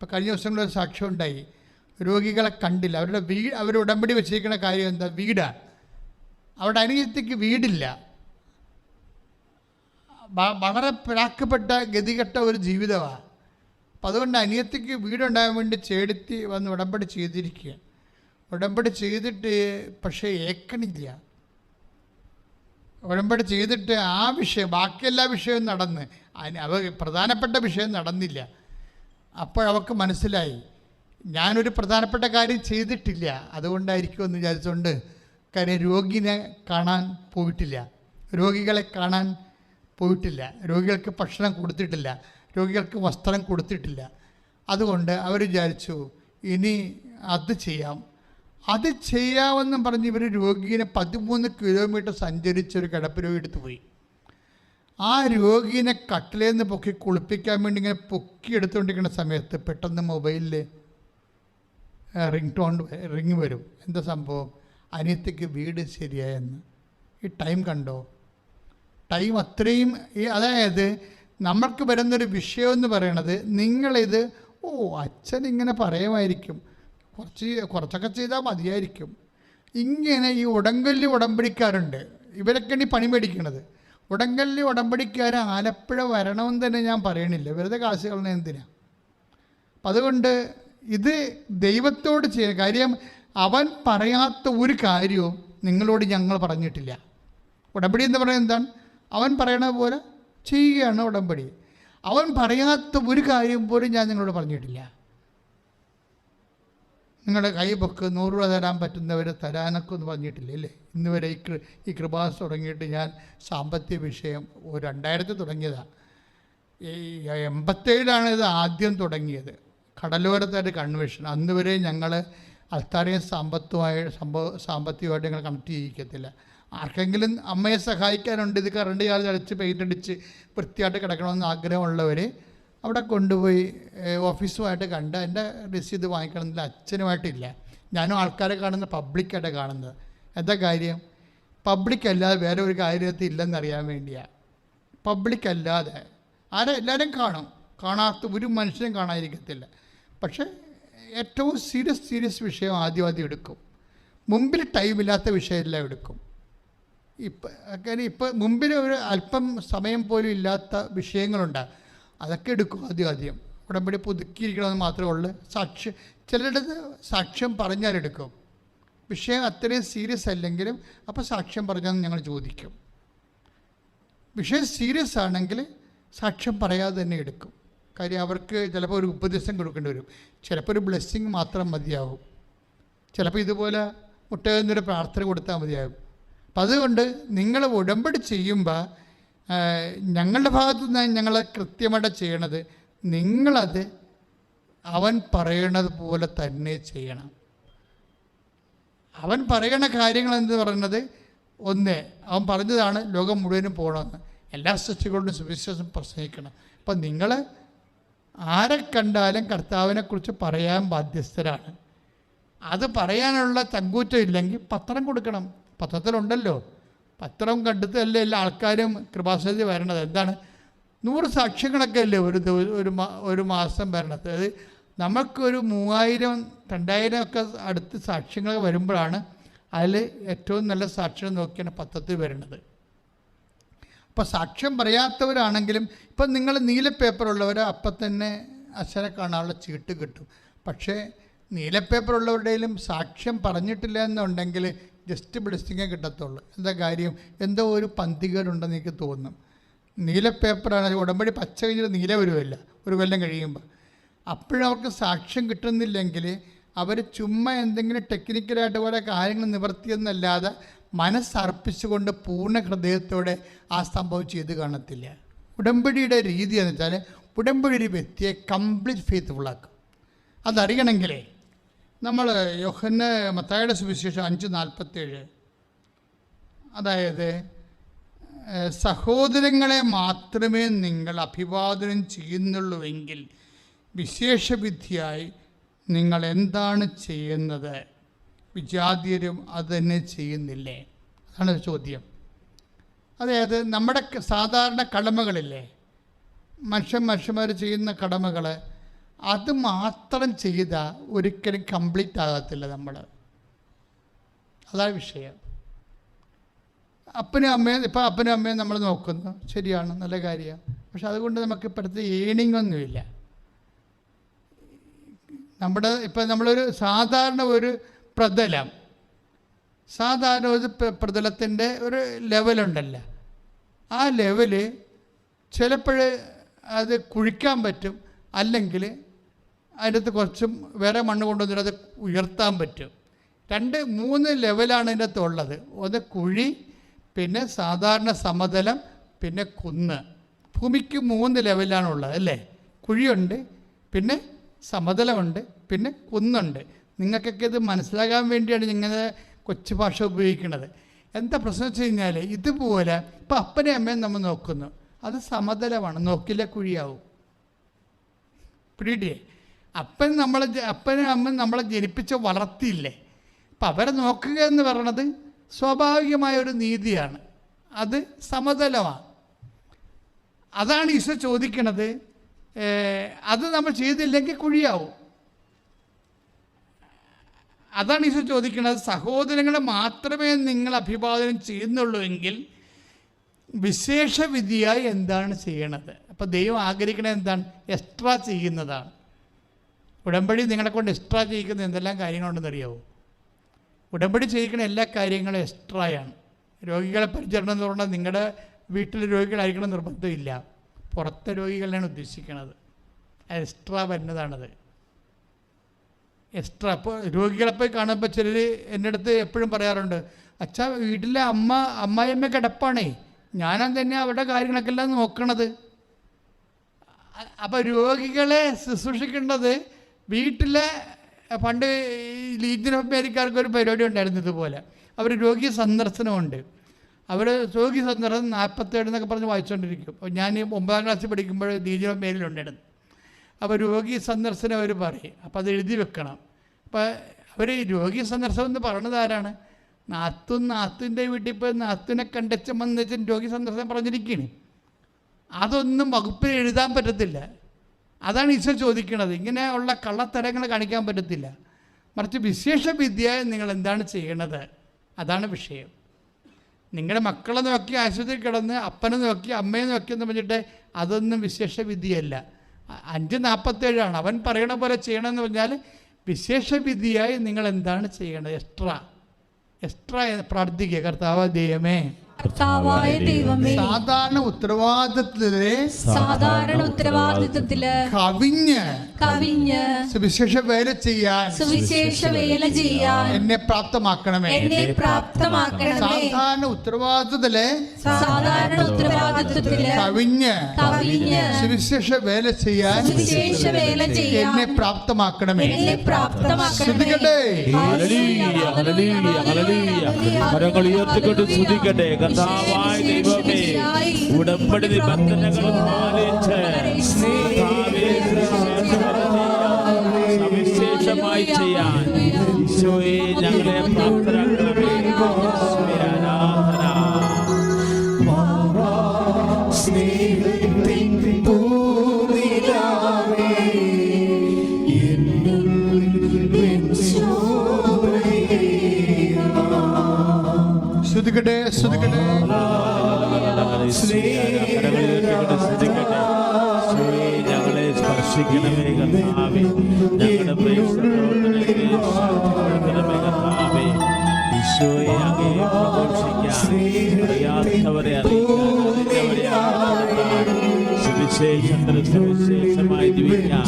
ഇപ്പോൾ കഴിഞ്ഞ ദിവസങ്ങളൊരു സാക്ഷ്യം ഉണ്ടായി. രോഗികളെ കണ്ടില്ല. അവർ ഉടമ്പടി വെച്ചിരിക്കുന്ന കാര്യം എന്താ? വീടാണ്. അവിടെ അനിയത്തിക്ക് വീടില്ല. വളരെ പിഴക്കപ്പെട്ട ഗതികെട്ട ഒരു ജീവിതമാണ്. അപ്പം അതുകൊണ്ട് അനിയത്തിക്ക് വീടുണ്ടാകാൻ വേണ്ടി ചേടുത്തി വന്ന് ഉടമ്പടി ചെയ്തിരിക്കുക. ഉടമ്പടി ചെയ്തിട്ട് പക്ഷേ ഏക്കണില്ല. ഉടമ്പടി ചെയ്തിട്ട് ആ വിഷയം, ബാക്കി എല്ലാ വിഷയവും നടന്ന് പ്രധാനപ്പെട്ട വിഷയം നടന്നില്ല. അപ്പോഴവൾക്ക് മനസ്സിലായി, ഞാനൊരു പ്രധാനപ്പെട്ട കാര്യം ചെയ്തിട്ടില്ല, അതുകൊണ്ടായിരിക്കും എന്ന് വിചാരിച്ചുകൊണ്ട് കാര്യം രോഗികളെ കാണാൻ പോയിട്ടില്ല, രോഗികൾക്ക് ഭക്ഷണം കൊടുത്തിട്ടില്ല, രോഗികൾക്ക് വസ്ത്രം കൊടുത്തിട്ടില്ല. അതുകൊണ്ട് അവർ വിചാരിച്ചു ഇനി അത് ചെയ്യാമെന്നും പറഞ്ഞ് ഇവർ രോഗീനെ 13 കിലോമീറ്റർ സഞ്ചരിച്ചൊരു കിടപ്പ് രോഗി എടുത്തു പോയി. ആ രോഗീനെ കട്ടിലേന്ന് പൊക്കി കുളിപ്പിക്കാൻ വേണ്ടി ഇങ്ങനെ പൊക്കി എടുത്തുകൊണ്ടിരിക്കുന്ന സമയത്ത് പെട്ടെന്ന് മൊബൈലിൽ റിങ് വരും. എന്താ സംഭവം? അനിയത്തിക്ക് വീട് ശരിയായെന്ന്. ഈ ടൈം കണ്ടോ? ടൈം അത്രയും അതായത് നമ്മൾക്ക് വരുന്നൊരു വിഷയമെന്ന് പറയണത്, നിങ്ങളിത് അച്ഛൻ ഇങ്ങനെ പറയുമായിരിക്കും, കുറച്ചൊക്കെ ചെയ്താൽ മതിയായിരിക്കും. ഇങ്ങനെ ഈ ഉടമ്പടിക്കാരുണ്ട്. ഇവരൊക്കെയാണ് ഈ പണി മേടിക്കണത്. ഉടമ്പടിക്കാർ ആലപ്പുഴ വരണമെന്ന് തന്നെ ഞാൻ പറയണില്ല, വെറുതെ കാശ് കളഞ്ഞ എന്തിനാ. അപ്പം അതുകൊണ്ട് ഇത് ദൈവത്തോട് ചെയ്യുന്ന കാര്യം. അവൻ പറയാത്ത ഒരു കാര്യവും നിങ്ങളോട് ഞങ്ങൾ പറഞ്ഞിട്ടില്ല. ഉടമ്പടി എന്ന് പറയുന്നത് എന്താണ്? അവൻ പറയണ പോലെ ചെയ്യുകയാണ് ഉടമ്പടി. അവൻ പറയാത്ത ഒരു കാര്യം പോലും ഞാൻ നിങ്ങളോട് പറഞ്ഞിട്ടില്ല. നിങ്ങളുടെ കൈ പൊക്ക് 100 രൂപ തരാൻ പറ്റുന്നവർ തരാനൊക്കെ ഒന്നും പറഞ്ഞിട്ടില്ല അല്ലേ? ഇന്ന് വരെ ഈ കൃപാസ് തുടങ്ങിയിട്ട് ഞാൻ സാമ്പത്തിക വിഷയം 2000 തുടങ്ങിയതാണ്. ഈ 87 ഇത് ആദ്യം തുടങ്ങിയത്, കടലോരത്തായിട്ട് കൺവെൻഷൻ. അന്ന് വരെ ഞങ്ങൾ അത്രയും സാമ്പത്തികമായിട്ട് ഞങ്ങൾ കണക്ട് ചെയ്യിക്കത്തില്ല. ആർക്കെങ്കിലും അമ്മയെ സഹായിക്കാനുണ്ട്, ഇത് കറണ്ട് ചാർജ് അടച്ച് പെയിൻ്റ് അടിച്ച് വൃത്തിയായിട്ട് കിടക്കണമെന്ന് ആഗ്രഹമുള്ളവർ അവിടെ കൊണ്ടുപോയി ഓഫീസുമായിട്ട് കണ്ട് എൻ്റെ രസീത് വാങ്ങിക്കണമെന്നില്ല. അച്ഛനുമായിട്ടില്ല. ഞാനും ആൾക്കാരെ കാണുന്ന പബ്ലിക്കായിട്ട് കാണുന്നത്. എന്താ കാര്യം? പബ്ലിക്കല്ലാതെ വേറെ ഒരു കാര്യത്തിൽ ഇല്ലെന്നറിയാൻ വേണ്ടിയാണ്. പബ്ലിക്കല്ലാതെ എല്ലാവരും കാണാത്ത ഒരു മനുഷ്യനും കാണാതിരിക്കത്തില്ല. പക്ഷേ ഏറ്റവും സീരിയസ് വിഷയം ആദ്യം എടുക്കും. മുമ്പിൽ ടൈമില്ലാത്ത വിഷയമെല്ലാം എടുക്കും. ഇപ്പം മുമ്പിൽ ഒരു അല്പം സമയം പോലും ഇല്ലാത്ത വിഷയങ്ങളുണ്ട്, അതൊക്കെ എടുക്കും ആദ്യം. ഉടമ്പടി പുതുക്കിയിരിക്കണമെന്ന് മാത്രമേ ഉള്ളൂ. ചിലരുടെ സാക്ഷ്യം പറഞ്ഞാലെടുക്കും. വിഷയം അത്രയും സീരിയസ് അല്ലെങ്കിലും അപ്പോൾ സാക്ഷ്യം പറഞ്ഞാൽ ഞങ്ങൾ ചോദിക്കും. വിഷയം സീരിയസ് ആണെങ്കിൽ സാക്ഷ്യം പറയാതെ തന്നെ എടുക്കും. കാര്യം അവർക്ക് ചിലപ്പോൾ ഒരു ഉപദേശം കൊടുക്കേണ്ടി വരും, ചിലപ്പോൾ ഒരു ബ്ലെസ്സിങ് മാത്രം മതിയാവും, ചിലപ്പോൾ ഇതുപോലെ മുട്ടയെന്നൊരു പ്രാർത്ഥന കൊടുത്താൽ മതിയാകും. അപ്പം അതുകൊണ്ട് നിങ്ങൾ ഉടമ്പടി ചെയ്യുമ്പോൾ ഞങ്ങളുടെ ഭാഗത്തു നിന്ന് ഞങ്ങൾ കൃത്യമായിട്ട് ചെയ്യണത്, നിങ്ങളത് അവൻ പറയണത് പോലെ തന്നെ ചെയ്യണം. അവൻ പറയണ കാര്യങ്ങൾ എന്ന് പറയുന്നത്, അവൻ പറഞ്ഞതാണ് ലോകം മുഴുവനും പോകണമെന്ന്, എല്ലാ സൃഷ്ടികളോടും സുവിശേഷം പ്രസംഗിക്കണം. അപ്പം നിങ്ങൾ ആരെ കണ്ടാലും കർത്താവിനെക്കുറിച്ച് പറയാൻ ബാധ്യസ്ഥരാണ്. അത് പറയാനുള്ള തങ്കൂറ്റം ഇല്ലെങ്കിൽ പത്രം കൊടുക്കണം. പത്രത്തിലുണ്ടല്ലോ, പത്രം കണ്ടിട്ടല്ലേ എല്ലാ ആൾക്കാരും കൃപാസനത്തിൽ വരണത്. എന്താണ് 100 സാക്ഷ്യങ്ങളൊക്കെ അല്ലേ ഒരു മാസം വരണത്. അത് നമുക്കൊരു 3000 2000 ഒക്കെ അടുത്ത് സാക്ഷ്യങ്ങൾ വരുമ്പോഴാണ് അതിൽ ഏറ്റവും നല്ല സാക്ഷ്യം നോക്കിയാണ് പത്രത്തിൽ വരുന്നത്. അപ്പോൾ സാക്ഷ്യം പറയാത്തവരാണെങ്കിലും ഇപ്പം നിങ്ങൾ നീല പേപ്പറുള്ളവർ അപ്പം തന്നെ അച്ഛനെ കാണാനുള്ള ചീട്ട് കിട്ടും. പക്ഷേ നീല പേപ്പറുള്ളവരുടെയും സാക്ഷ്യം പറഞ്ഞിട്ടില്ല എന്നുണ്ടെങ്കിൽ ജസ്റ്റ് ബ്ലെസ്സിങ്ങേ കിട്ടത്തുള്ളൂ. എന്താ കാര്യം? എന്തോ ഒരു പന്തികേടുണ്ടെന്ന് എനിക്ക് തോന്നും. നീല പേപ്പറാണ്, ഉടമ്പടി പച്ച കഴിഞ്ഞിട്ട് നീല വരുമല്ല ഒരു കൊല്ലം കഴിയുമ്പോൾ. അപ്പോഴവർക്ക് സാക്ഷ്യം കിട്ടുന്നില്ലെങ്കിൽ അവർ ചുമ്മാ എന്തെങ്കിലും ടെക്നിക്കലായിട്ട് പോലെ കാര്യങ്ങൾ നിവർത്തിയെന്നല്ലാതെ മനസ്സർപ്പിച്ചുകൊണ്ട് പൂർണ്ണ ഹൃദയത്തോടെ ആ സംഭവം ചെയ്ത് കാണത്തില്ല. ഉടമ്പടിയുടെ രീതി എന്ന് വെച്ചാൽ ഉടമ്പടി ഒരു വ്യക്തിയെ കംപ്ലീറ്റ് ഫെയ്ത്ത്ഫുള്ളാക്കും. അതറിയണമെങ്കിലേ നമ്മൾ മത്തായിയുടെ സുവിശേഷം 5:47, അതായത് സഹോദരങ്ങളെ മാത്രമേ നിങ്ങൾ അഭിവാദനം ചെയ്യുന്നുള്ളൂവെങ്കിൽ വിശേഷവിധിയായി നിങ്ങൾ എന്താണ് ചെയ്യുന്നത്? വിജാതീയരും അത് തന്നെ ചെയ്യുന്നില്ലേ? അതാണ് ചോദ്യം. അതായത് നമ്മുടെ സാധാരണ കടമകളില്ലേ, മനുഷ്യന്മാർ ചെയ്യുന്ന കടമകൾ, അത് മാത്രം ചെയ്താൽ ഒരിക്കലും കംപ്ലീറ്റ് ആകത്തില്ല നമ്മൾ. അതാണ് വിഷയം. അപ്പനും അമ്മയും നമ്മൾ നോക്കുന്നു, ശരിയാണ്, നല്ല കാര്യമാണ്. പക്ഷെ അതുകൊണ്ട് നമുക്ക് ഇപ്പോഴത്തെ ഏണിങ്ങൊന്നുമില്ല. നമ്മളൊരു സാധാരണ ഒരു പ്രതലത്തിൻ്റെ ഒരു ലെവലുണ്ടല്ലോ, ആ ലെവല് ചിലപ്പോൾ അത് കുഴിക്കാൻ പറ്റും, അല്ലെങ്കിൽ അതിനകത്ത് കുറച്ചും വേറെ മണ്ണ് കൊണ്ടുവന്നിട്ട് അത് ഉയർത്താൻ പറ്റും. 2-3 ലെവലാണ് ഇതിൻ്റെ അകത്ത് ഉള്ളത്. ഒന്ന് കുഴി, പിന്നെ സാധാരണ സമതലം, പിന്നെ കുന്ന്. ഭൂമിക്ക് 3 ലെവലാണുള്ളത് അല്ലേ? കുഴിയുണ്ട്, പിന്നെ സമതലമുണ്ട്, പിന്നെ കുന്നുണ്ട്. നിങ്ങൾക്കൊക്കെ ഇത് മനസ്സിലാകാൻ വേണ്ടിയാണ് ഇങ്ങനെ കൊച്ചു ഭാഷ ഉപയോഗിക്കുന്നത്. എന്താ പ്രശ്നം വെച്ച് കഴിഞ്ഞാൽ, ഇതുപോലെ ഇപ്പം അപ്പനെയും അമ്മയും നമ്മൾ നോക്കുന്നു, അത് സമതലമാണ്, നോക്കില്ല കുഴിയാവും. പിടിയിട്ടേ, അപ്പനും അമ്മയും നമ്മളെ ജനിപ്പിച്ച് വളർത്തിയില്ലേ, അപ്പം അവരെ നോക്കുക എന്ന് പറയണത് സ്വാഭാവികമായൊരു നീതിയാണ്, അത് സമതലമാണ്. അതാണ് ഈശോ ചോദിക്കണത്. അത് നമ്മൾ ചെയ്തില്ലെങ്കിൽ കുഴിയാവും. അതാണ് ഈശോ ചോദിക്കുന്നത്. സഹോദരങ്ങളെ മാത്രമേ നിങ്ങൾ അഭിവാദനം ചെയ്യുന്നുള്ളൂ എങ്കിൽ വിശേഷ വിധിയായി എന്താണ് ചെയ്യണത്? അപ്പോൾ ദൈവം ആഗ്രഹിക്കുന്നത് എന്താണ്? എക്സ്ട്രാ ചെയ്യുന്നതാണ്. ഉടമ്പടി നിങ്ങളെ കൊണ്ട് എക്സ്ട്രാ ചെയ്യിക്കുന്ന എന്തെല്ലാം കാര്യങ്ങളുണ്ടെന്ന് അറിയാവോ? ഉടമ്പടി ചെയ്യിക്കുന്ന എല്ലാ കാര്യങ്ങളും എക്സ്ട്രായാണ്. രോഗികളെ പരിചരണം എന്ന് പറഞ്ഞാൽ നിങ്ങളുടെ വീട്ടിലെ രോഗികളായിരിക്കണം നിർബന്ധമില്ല, പുറത്തെ രോഗികളെയാണ് ഉദ്ദേശിക്കുന്നത്. എക്സ്ട്രാ വരുന്നതാണത്, എക്സ്ട്രാ. അപ്പോൾ രോഗികളെ പോയി കാണുമ്പോൾ ചിലർ എൻ്റെ അടുത്ത് എപ്പോഴും പറയാറുണ്ട്, അച്ഛാ വീട്ടിലെ അമ്മായിയമ്മ കിടപ്പാണേ, ഞാനും തന്നെ അവരുടെ കാര്യങ്ങളൊക്കെ എല്ലാം നോക്കണത്. അപ്പോൾ രോഗികളെ ശുശ്രൂഷിക്കേണ്ടത് വീട്ടിലെ, പണ്ട് ലീജിയൻ ഓഫ് മേരിക്കാർക്ക് ഒരു പരിപാടി ഉണ്ടായിരുന്നു ഇതുപോലെ. അവർ രോഗി സന്ദർശനമുണ്ട്. അവർ രോഗി സന്ദർശനം 47 എന്നൊക്കെ പറഞ്ഞ് വായിച്ചുകൊണ്ടിരിക്കും. അപ്പോൾ ഞാൻ 9ാം ക്ലാസ്സിൽ പഠിക്കുമ്പോൾ ലീജിയൻ ഓഫ് മേരിയിലുണ്ടായിരുന്നു. അപ്പോൾ രോഗി സന്ദർശനം അവർ പറയും, അപ്പോൾ അത് എഴുതി വെക്കണം. അപ്പോൾ അവർ രോഗി സന്ദർശനം എന്ന് പറയണത് ആരാണ്? നാത്തുൻ്റെ വീട്ടിൽ പോയി നാത്തുവിനെ കണ്ടച്ചമെന്ന് വെച്ചാൽ രോഗി സന്ദർശനം പറഞ്ഞിരിക്കുകയാണ്. അതൊന്നും വകുപ്പിൽ എഴുതാൻ പറ്റത്തില്ല. അതാണ് ഈശോ ചോദിക്കുന്നത്. ഇങ്ങനെയുള്ള കള്ളത്തരങ്ങൾ കാണിക്കാൻ പറ്റത്തില്ല. മറിച്ച് വിശേഷ വിദ്യ നിങ്ങൾ എന്താണ് ചെയ്യണത്, അതാണ് വിഷയം. നിങ്ങളുടെ മക്കളെ നോക്കി ആശുപത്രി കിടന്ന് അപ്പനെ നോക്കി അമ്മയെ നോക്കി എന്ന് പറഞ്ഞിട്ട് അതൊന്നും വിശേഷ വിധിയല്ല. 5:47 അവൻ പറയണ പോലെ ചെയ്യണമെന്ന് പറഞ്ഞാൽ വിശേഷ വിധിയായി നിങ്ങൾ എന്താണ് ചെയ്യണത്? എക്സ്ട്രാ പ്രാർത്ഥിക്കുക. കർത്താവ് ദൈവമേ, സാധാരണ ഉത്തരവാദിത്തത്തില് കവിഞ്ഞ് സുവിശേഷ വേല ചെയ്യാൻ എന്നെ പ്രാപ്തമാക്കണമേ. സാധാരണ ഉത്തരവാദിത്തത്തില് കവിഞ്ഞ് സുവിശേഷ വേല ചെയ്യാൻ എന്നെ പ്രാപ്തമാക്കണമേ. ശ്രദ്ധിക്കട്ടെ, ശ്രദ്ധിക്കട്ടെ. കർത്താവായ ദൈവമേ, ഉടമ്പടി നിബന്ധനകൾ പാലിച്ച് സവിശേഷമായി ചെയ്യാൻ ഈശോയെ ഞങ്ങളെ പ്രാപ്തരാക്കണമേ. ശ്രദ്ധിക്കട്ടെ, ശ്രദ്ധിക്കട്ടെ. ഞങ്ങളെ സ്പർശിക്കണമേ കർത്താവേ. ഞങ്ങളുടെ പ്രവർത്തനമേ കർത്താവേ. ഈശോയെ അങ്ങേ പ്രഘോഷിക്കാൻ അറിയാത്തവരെ സുവിശേഷമായി ജീവിക്കാൻ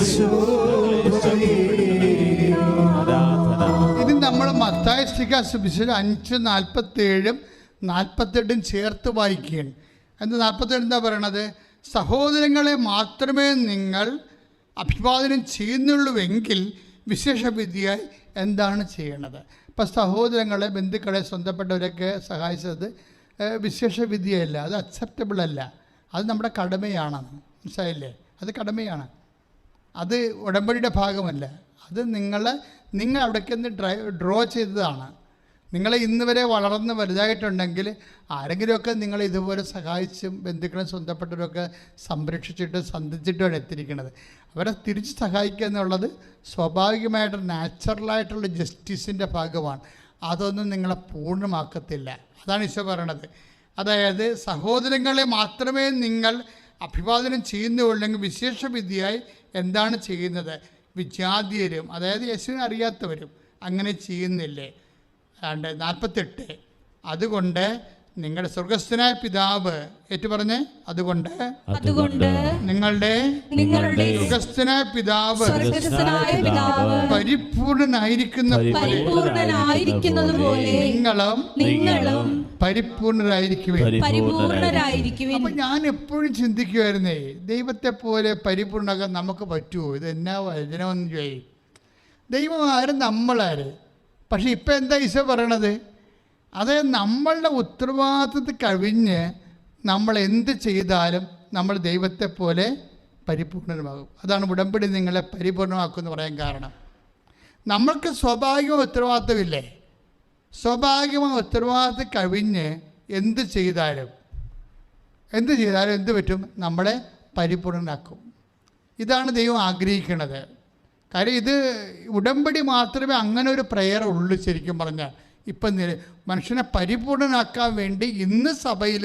ഇത് നമ്മൾ മത്തായി സുവിശേഷം 5:47-48 ചേർത്ത് വായിക്കുകയാണ്. എന്ത് 47 എന്താ പറയണത്? സഹോദരങ്ങളെ മാത്രമേ നിങ്ങൾ അഭിവാദനം ചെയ്യുന്നുള്ളൂവെങ്കിൽ വിശേഷ വിധിയായി എന്താണ് ചെയ്യണത്? ഇപ്പം സഹോദരങ്ങളെ, ബന്ധുക്കളെ, സ്വന്തപ്പെട്ടവരൊക്കെ സഹായിച്ചത് വിശേഷ വിധിയല്ല, അത് അക്സെപ്റ്റബിൾ അല്ല, അത് നമ്മുടെ കടമയാണ്. മനസ്സിലായില്ലേ? അത് കടമയാണ്, അത് ഉടമ്പടിയുടെ ഭാഗമല്ല. അത് നിങ്ങൾ അവിടേക്ക് ഡ്രോ ചെയ്തതാണ്. നിങ്ങൾ ഇന്ന് വരെ വളർന്ന് വലുതായിട്ടുണ്ടെങ്കിൽ ആരെങ്കിലുമൊക്കെ നിങ്ങൾ ഇതുപോലെ സഹായിച്ചും ബന്ധുക്കളും സ്വന്തപ്പെട്ടവരൊക്കെ സംരക്ഷിച്ചിട്ട് സന്ധിച്ചിട്ടുമാണ് എത്തിയിരിക്കുന്നത്. അവരെ തിരിച്ച് സഹായിക്കുക എന്നുള്ളത് സ്വാഭാവികമായിട്ട് നാച്ചുറലായിട്ടുള്ള ജസ്റ്റിസിൻ്റെ ഭാഗമാണ്. അതൊന്നും നിങ്ങളെ പൂർണ്ണമാക്കത്തില്ല. അതാണ് ഈശോ പറയണത്. അതായത് സഹോദരങ്ങളെ മാത്രമേ നിങ്ങൾ അഭിവാദനം ചെയ്യുന്നുള്ളെങ്കിൽ വിശേഷ വിധിയായി എന്താണ് ചെയ്യുന്നത്? വിജാതീയരും, അതായത് യേശുവിനെ അറിയാത്തവരും അങ്ങനെ ചെയ്യുന്നില്ലേ? 48. അതുകൊണ്ട് നിങ്ങളുടെ സ്വർഗസ്ഥനായ പിതാവ് ഏറ്റുപറഞ്ഞ്, അതുകൊണ്ട് നിങ്ങളുടെ സ്വർഗസ്ഥനായ പിതാവ് പരിപൂർണനായിരിക്കുന്നത് പോലെ നിങ്ങളും പരിപൂർണരായിരിക്കുവിൻ. അപ്പൊ ഞാൻ എപ്പോഴും ചിന്തിക്കുമായിരുന്നേ, ദൈവത്തെ പോലെ പരിപൂർണമാക്കാൻ നമുക്ക് പറ്റുമോ? ഇത് എന്നാ വചനമെന്ന് ചോദിക്കും. ദൈവം ആരും നമ്മളാര്. പക്ഷെ ഇപ്പം എന്താ ഈശോ പറയണത്? അതായത് നമ്മളുടെ ഉത്തരവാദിത്വത്തിൽ കവിഞ്ഞ് നമ്മൾ എന്ത് ചെയ്താലും നമ്മൾ ദൈവത്തെ പോലെ പരിപൂർണമാകും. അതാണ് ഉടമ്പടി നിങ്ങളെ പരിപൂർണമാക്കുമെന്ന് പറയാൻ കാരണം. നമ്മൾക്ക് സ്വാഭാവിക ഉത്തരവാദിത്വമില്ലേ? സ്വാഭാവികമായ ഉത്തരവാദിത്വം കവിഞ്ഞ് എന്ത് ചെയ്താലും എന്ത് പറ്റും? നമ്മളെ പരിപൂർണനാക്കും. ഇതാണ് ദൈവം ആഗ്രഹിക്കുന്നത്. കാര്യം ഇത് ഉടമ്പടി മാത്രമേ അങ്ങനെ ഒരു പ്രയർ ഉള്ളൂ. ശരിക്കും പറഞ്ഞാൽ ഇപ്പം മനുഷ്യനെ പരിപൂർണനാക്കാൻ വേണ്ടി ഇന്ന് സഭയിൽ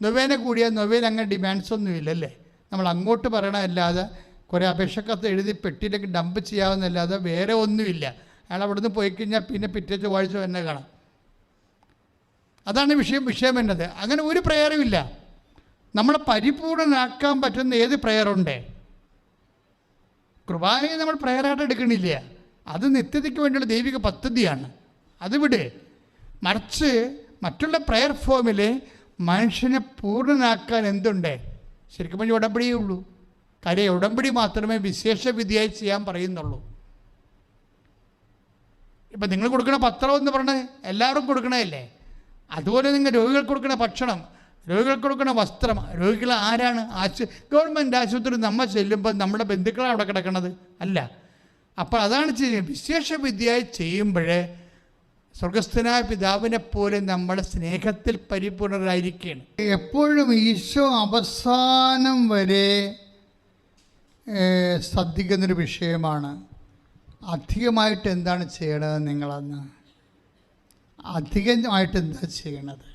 നൊവേന കൂടിയാൽ നൊവേന അങ്ങനെ ഡിമാൻഡ്സ് ഒന്നുമില്ലല്ലേ. നമ്മൾ അങ്ങോട്ട് പറയണമല്ലാതെ കുറേ അപേക്ഷക്കത്ത് എഴുതി പെട്ടിയിലേക്ക് ഡംപ് ചെയ്യാവുന്നല്ലാതെ വേറെ ഒന്നുമില്ല. അയാൾ അവിടുന്ന് പോയി കഴിഞ്ഞാൽ പിന്നെ പിറ്റേ ചൊവ്വാഴ്ച തന്നെ കാണാം. അതാണ് വിഷയം എന്നത്. അങ്ങനെ ഒരു പ്രയറും ഇല്ല. നമ്മളെ പരിപൂർണനാക്കാൻ പറ്റുന്ന ഏത് പ്രയറുണ്ട്? കുർബാനയെ നമ്മൾ പ്രയറായിട്ട് എടുക്കണില്ല. അത് നിത്യതയ്ക്ക് വേണ്ടിയുള്ള ദൈവിക പദ്ധതിയാണ്. അതിവിടെ മറിച്ച് മറ്റുള്ള പ്രയർ ഫോമിൽ മനുഷ്യനെ പൂർണ്ണനാക്കാൻ എന്തുണ്ട്? ശരിക്കും പറഞ്ഞാൽ ഉടമ്പടിയേ ഉള്ളൂ. കാര്യം ഉടമ്പടി മാത്രമേ വിശേഷ വിധിയായി ചെയ്യാൻ പറയുന്നുള്ളൂ. ഇപ്പം നിങ്ങൾ കൊടുക്കണ പത്രം എന്ന് പറഞ്ഞത് എല്ലാവർക്കും കൊടുക്കണതല്ലേ? അതുപോലെ നിങ്ങൾ രോഗികൾക്ക് കൊടുക്കണ ഭക്ഷണം, രോഗികൾക്ക് കൊടുക്കണ വസ്ത്രം, രോഗികൾ ആരാണ്? ഗവൺമെൻറ് ആശുപത്രി നമ്മൾ ചെല്ലുമ്പോൾ നമ്മുടെ ബന്ധുക്കളാണ് അവിടെ കിടക്കണത് അല്ല. അപ്പോൾ അതാണ് ചെയ്യുന്നത്. വിശേഷ വിധിയായി ചെയ്യുമ്പോഴേ സ്വർഗസ്ഥനായ പിതാവിനെ പോലെ നമ്മൾ സ്നേഹത്തിൽ പരിപൂർണരായിരിക്കുകയാണ്. എപ്പോഴും ഈശോ അവസാനം വരെ ശ്രദ്ധിക്കുന്നൊരു വിഷയമാണ് അധികമായിട്ട് എന്താണ് ചെയ്യണത്. നിങ്ങളന്ന് അധികമായിട്ട് എന്താ ചെയ്യണത്?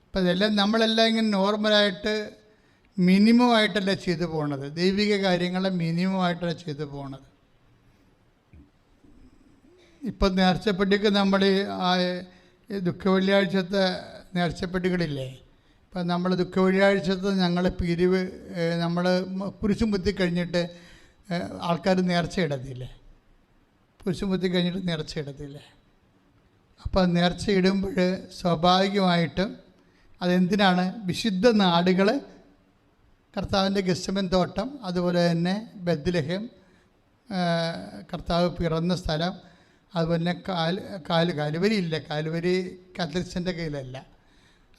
അപ്പം ഇതെല്ലാം നമ്മളെല്ലാം ഇങ്ങനെ നോർമലായിട്ട് മിനിമമായിട്ടല്ല ചെയ്തു പോകണത്. ദൈവിക കാര്യങ്ങളെ മിനിമമായിട്ടല്ല ചെയ്തു പോകണത്. ഇപ്പം നേർച്ചപ്പെട്ടിക്ക് നമ്മൾ ആ ദുഃഖവെള്ളിയാഴ്ചത്തെ നേർച്ചപ്പെട്ടികളില്ലേ? ഇപ്പം നമ്മൾ ദുഃഖവെള്ളിയാഴ്ചത്തെ ഞങ്ങൾ പിരിവ് നമ്മൾ കുരിശും കുത്തി കഴിഞ്ഞിട്ട് ആൾക്കാർ നേർച്ചയിടത്തില്ലേ? കുരിശും കുത്തി കഴിഞ്ഞിട്ട് നേർച്ചയിടത്തില്ലേ? അപ്പം നേർച്ചയിടുമ്പോൾ സ്വാഭാവികമായിട്ടും അതെന്തിനാണ്? വിശുദ്ധ നാടുകൾ, കർത്താവിൻ്റെ ഗെത്സമൻ തോട്ടം, അതുപോലെ തന്നെ ബെത്ലഹേം, കർത്താവ് പിറന്ന സ്ഥലം, അതുപോലെ തന്നെ കാലുവരി ഇല്ല, കാലുവരി കാത്തലിക്സിൻ്റെ കയ്യിലല്ല,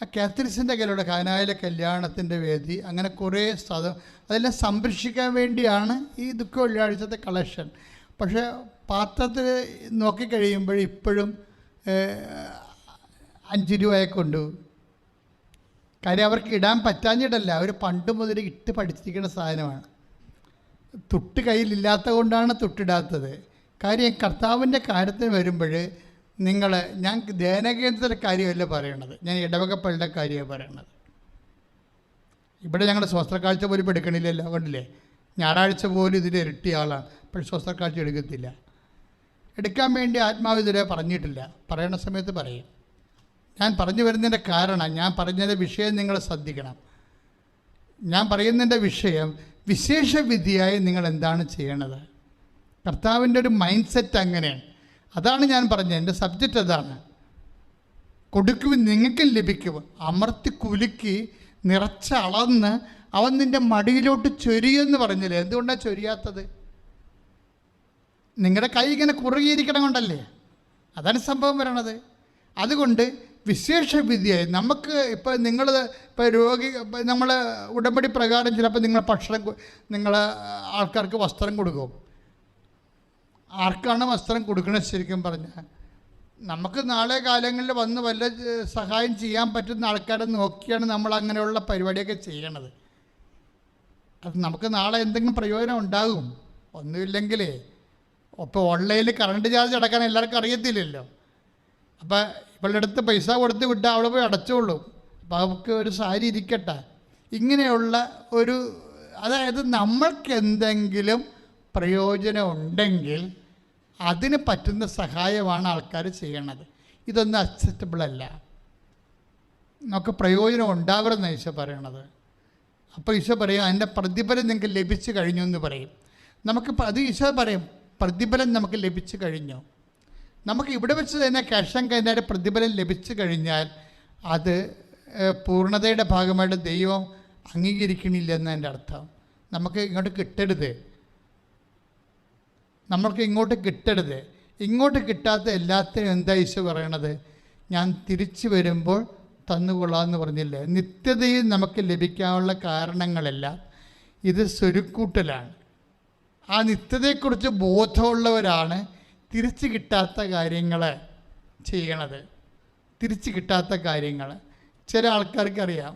ആ കാത്തലിക്സിൻ്റെ കയ്യിലുള്ള കാനായിലെ കല്യാണത്തിൻ്റെ വേദി, അങ്ങനെ കുറേ സ്ഥലം അതെല്ലാം സംരക്ഷിക്കാൻ വേണ്ടിയാണ് ഈ ദുഃഖ വെള്ളിയാഴ്ചത്തെ കളക്ഷൻ. പക്ഷേ പാത്രത്തിൽ നോക്കിക്കഴിയുമ്പോൾ ഇപ്പോഴും 5 രൂപയെ കൊണ്ടു. കാര്യം അവർക്ക് ഇടാൻ പറ്റാഞ്ഞിട്ടല്ല, അവർ പണ്ട് മുതൽ ഇട്ട് പഠിച്ചിരിക്കുന്ന സാധനമാണ്. തുട്ട് കയ്യിലില്ലാത്ത കൊണ്ടാണ് തുട്ടിടാത്തത്. കാര്യം കർത്താവിൻ്റെ കാര്യത്തിന് വരുമ്പോൾ ഞാൻ ധ്യാനകേന്ദ്രത്തിലെ കാര്യമല്ല പറയണത്, ഞാൻ ഇടവകപ്പള്ളിയുടെ കാര്യമാണ് പറയണത്. ഇവിടെ ഞങ്ങളുടെ സ്വസ്ത്രക്കാഴ്ച പോലും എടുക്കണില്ലല്ലോ, അതുകൊണ്ടില്ലേ ഞായറാഴ്ച പോലും ഇതിൻ്റെ ഇരട്ടി ആളാണ്, പക്ഷേ സ്വസ്ത്രക്കാഴ്ച എടുക്കത്തില്ല. എടുക്കാൻ വേണ്ടി ആത്മാവ് ഇതുവരെ പറഞ്ഞിട്ടില്ല. പറയണ സമയത്ത് പറയും. ഞാൻ പറഞ്ഞു വരുന്നതിൻ്റെ കാരണം, ഞാൻ പറഞ്ഞതിൻ്റെ വിഷയം നിങ്ങൾ ശ്രദ്ധിക്കണം. ഞാൻ പറയുന്നതിൻ്റെ വിഷയം വിശേഷ വിധിയായി നിങ്ങൾ എന്താണ് ചെയ്യണത്. കർത്താവിൻ്റെ ഒരു മൈൻഡ് സെറ്റ് അങ്ങനെയാണ്. അതാണ് ഞാൻ പറഞ്ഞത്. എൻ്റെ സബ്ജക്റ്റ് അതാണ്. കൊടുക്കുവിൻ നിങ്ങൾക്കും ലഭിക്കും, അമർത്തി കുലുക്കി നിറച്ചളന്ന് അവൻ നിൻ്റെ മടിയിലോട്ട് ചൊരിയെന്ന് പറഞ്ഞില്ലേ? എന്തുകൊണ്ടാണ് ചൊരിയാത്തത്? നിങ്ങളുടെ കൈ ഇങ്ങനെ കുറുകിയിരിക്കണം കൊണ്ടല്ലേ? അതാണ് സംഭവം വരണത്. അതുകൊണ്ട് വിശേഷ വിധിയായി നമുക്ക് ഇപ്പോൾ രോഗി നമ്മൾ ഉടമ്പടി പ്രകാരം ചിലപ്പോൾ നിങ്ങൾ ഭക്ഷണം, നിങ്ങൾ ആൾക്കാർക്ക് വസ്ത്രം കൊടുക്കും. ആർക്കാണ് വസ്ത്രം കൊടുക്കണത്? ശരിക്കും പറഞ്ഞാൽ നമുക്ക് നാളെ കാലങ്ങളിൽ വന്ന് വല്ല സഹായം ചെയ്യാൻ പറ്റുന്ന ആൾക്കാരെ നോക്കിയാണ് നമ്മൾ അങ്ങനെയുള്ള പരിപാടിയൊക്കെ ചെയ്യണത്. അത് നമുക്ക് നാളെ എന്തെങ്കിലും പ്രയോജനം ഉണ്ടാകും. ഒന്നുമില്ലെങ്കിലേ ഇപ്പോൾ ഓൺലൈനിൽ കറണ്ട് ചാർജ് അടക്കാൻ എല്ലാവർക്കും അറിയത്തില്ലല്ലോ. അപ്പോൾ ഇവളുടെ അടുത്ത് പൈസ കൊടുത്ത് വിട്ടാൽ അവൾ പോയി അടച്ചോളൂ. അപ്പോൾ അവൾക്ക് ഒരു സാരി ഇരിക്കട്ടെ. ഇങ്ങനെയുള്ള ഒരു, അതായത് നമ്മൾക്ക് എന്തെങ്കിലും പ്രയോജനം ഉണ്ടെങ്കിൽ അതിന് പറ്റുന്ന സഹായമാണ് ആൾക്കാർ ചെയ്യണത്. ഇതൊന്നും അക്സെപ്റ്റബിളല്ല. നമുക്ക് പ്രയോജനം ഉണ്ടാവരുന്ന ഈശോ പറയണത്. അപ്പോൾ ഈശോ പറയും അതിൻ്റെ പ്രതിഫലം നിങ്ങൾക്ക് ലഭിച്ചു കഴിഞ്ഞു എന്ന് പറയും. നമുക്ക് അത് ഈശോ പറയും പ്രതിഫലം നമുക്ക് ലഭിച്ചു കഴിഞ്ഞു. നമുക്ക് ഇവിടെ വെച്ച് തന്നെ ക്യാഷ് ആൻഡ് കൈൻഡായിട്ട് പ്രതിഫലം ലഭിച്ചു കഴിഞ്ഞാൽ അത് പൂർണ്ണതയുടെ ഭാഗമായിട്ട് ദൈവം അംഗീകരിക്കണില്ല എന്നതിൻ്റെ അർത്ഥം. നമുക്ക് ഇങ്ങോട്ട് കിട്ടരുത്, നമ്മൾക്ക് ഇങ്ങോട്ട് കിട്ടരുത്. ഇങ്ങോട്ട് കിട്ടാത്ത എല്ലാത്തിനും എന്താ ഈശോ പറയണത്? ഞാൻ തിരിച്ചു വരുമ്പോൾ തന്നുകൊള്ളാമെന്ന് പറഞ്ഞില്ലേ. നിത്യതയിൽ നമുക്ക് ലഭിക്കാനുള്ള കാരണങ്ങളെല്ലാം ഇത് സ്വരുക്കൂട്ടലാണ്. ആ നിത്യതയെക്കുറിച്ച് ബോധമുള്ളവരാണ് തിരിച്ചു കിട്ടാത്ത കാര്യങ്ങൾ ചെയ്യണത്. തിരിച്ചു കിട്ടാത്ത കാര്യങ്ങൾ ചില ആൾക്കാർക്കറിയാം.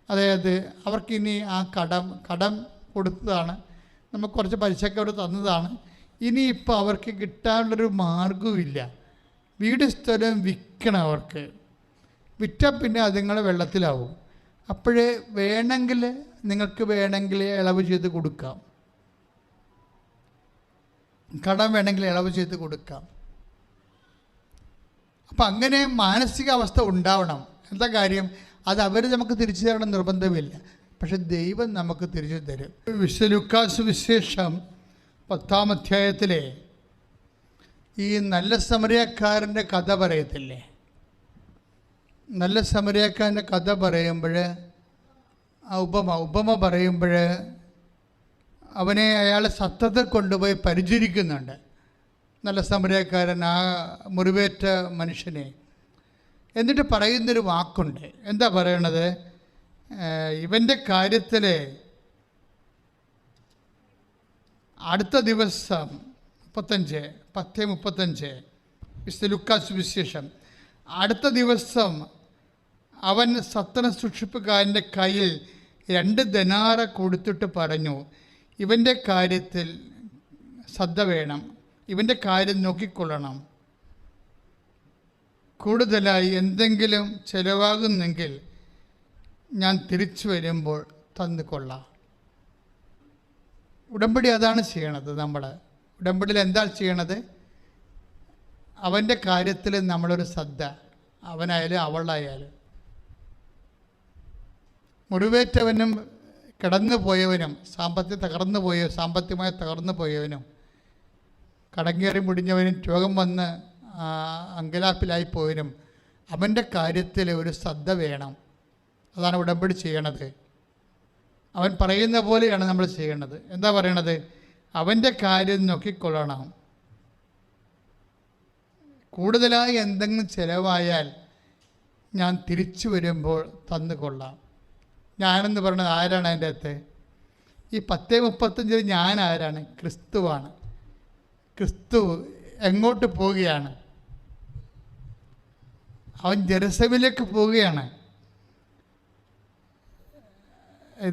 അതായത് അവർക്കിനി ആ കടം കൊടുത്തതാണ്, നമുക്ക് കുറച്ച് പലിശക്ക് അവർ തന്നതാണ്, ഇനിയിപ്പോൾ അവർക്ക് കിട്ടാനുള്ളൊരു മാർഗവുമില്ല. വീട് സ്ഥലം വിൽക്കണം അവർക്ക്. വിറ്റാൽ പിന്നെ അതുങ്ങൾ വെള്ളത്തിലാവും. അപ്പോഴേ നിങ്ങൾക്ക് വേണമെങ്കിൽ ഇളവ് ചെയ്ത് കൊടുക്കാം, കടം വേണമെങ്കിൽ ഇളവ് ചെയ്ത് കൊടുക്കാം. അപ്പം അങ്ങനെ മാനസികാവസ്ഥ ഉണ്ടാവണം. എന്താ കാര്യം? അത് അവർ നമുക്ക് തിരിച്ചു തരണം നിർബന്ധമില്ല, പക്ഷെ ദൈവം നമുക്ക് തിരിച്ചു തരും. വിശുദ്ധ ലൂക്കാസ് വിശേഷം 10-ാം അധ്യായത്തിലെ ഈ നല്ല സമരിയക്കാരൻ്റെ കഥ പറയത്തില്ലേ? നല്ല സമരിയക്കാരൻ്റെ കഥ പറയുമ്പോൾ ആ ഉപമ പറയുമ്പോൾ അവനെ അയാൾ സത്തത്തിൽ കൊണ്ടുപോയി പരിചരിക്കുന്നുണ്ട്. നല്ല സമരിയക്കാരൻ ആ മുറിവേറ്റ മനുഷ്യനെ. എന്നിട്ട് പറയുന്നൊരു വാക്കുണ്ട്. എന്താ പറയണത്? ഇവൻ്റെ കാര്യത്തിൽ അടുത്ത ദിവസം 10:35 വിശുദ്ധ ലൂക്കാസ് വിശേഷം. അടുത്ത ദിവസം അവൻ സത്തന സൂക്ഷിപ്പുകാരൻ്റെ കയ്യിൽ 2 ദനാറ കൊടുത്തിട്ട് പറഞ്ഞു, ഇവൻ്റെ കാര്യത്തിൽ ശ്രദ്ധ വേണം, ഇവൻ്റെ കാര്യം നോക്കിക്കൊള്ളണം. കൂടുതലായി എന്തെങ്കിലും ചിലവാകുന്നെങ്കിൽ ഞാൻ തിരിച്ചു വരുമ്പോൾ തന്നുകൊള്ളാം. ഉടമ്പടി അതാണ് ചെയ്യണത്. നമ്മൾ ഉടമ്പടിയിൽ എന്താ ചെയ്യണത്? അവൻ്റെ കാര്യത്തിൽ നമ്മളൊരു ശ്രദ്ധ, അവനായാലും അവളായാലും. മുറിവേറ്റവനും കിടന്നു പോയവനും സാമ്പത്തികമായി തകർന്നു പോയവനും കടങ്ങേറി മുടിഞ്ഞവനും രോഗം വന്ന് അങ്കലാപ്പിലായി പോയവനും അവൻ്റെ കാര്യത്തിൽ ഒരു ശ്രദ്ധ വേണം. അതാണ് ഉടമ്പടി ചെയ്യണത്. അവൻ പറയുന്ന പോലെയാണ് നമ്മൾ ചെയ്യേണ്ടത്. എന്താ പറയണത്? അവൻ്റെ കാര്യം നോക്കിക്കൊള്ളണം. കൂടുതലായി എന്തെങ്കിലും ചിലവായാൽ ഞാൻ തിരിച്ചു വരുമ്പോൾ തന്നുകൊള്ളാം. ഞാനെന്ന് പറയുന്നത് ആരാണ് അതിൻ്റെ അകത്ത്? ഈ 10:35 ഞാൻ ആരാണ്? ക്രിസ്തുവാണ്. ക്രിസ്തു എങ്ങോട്ട് പോവുകയാണ്? അവൻ ജെറുസലേമിലേക്ക് പോവുകയാണ്.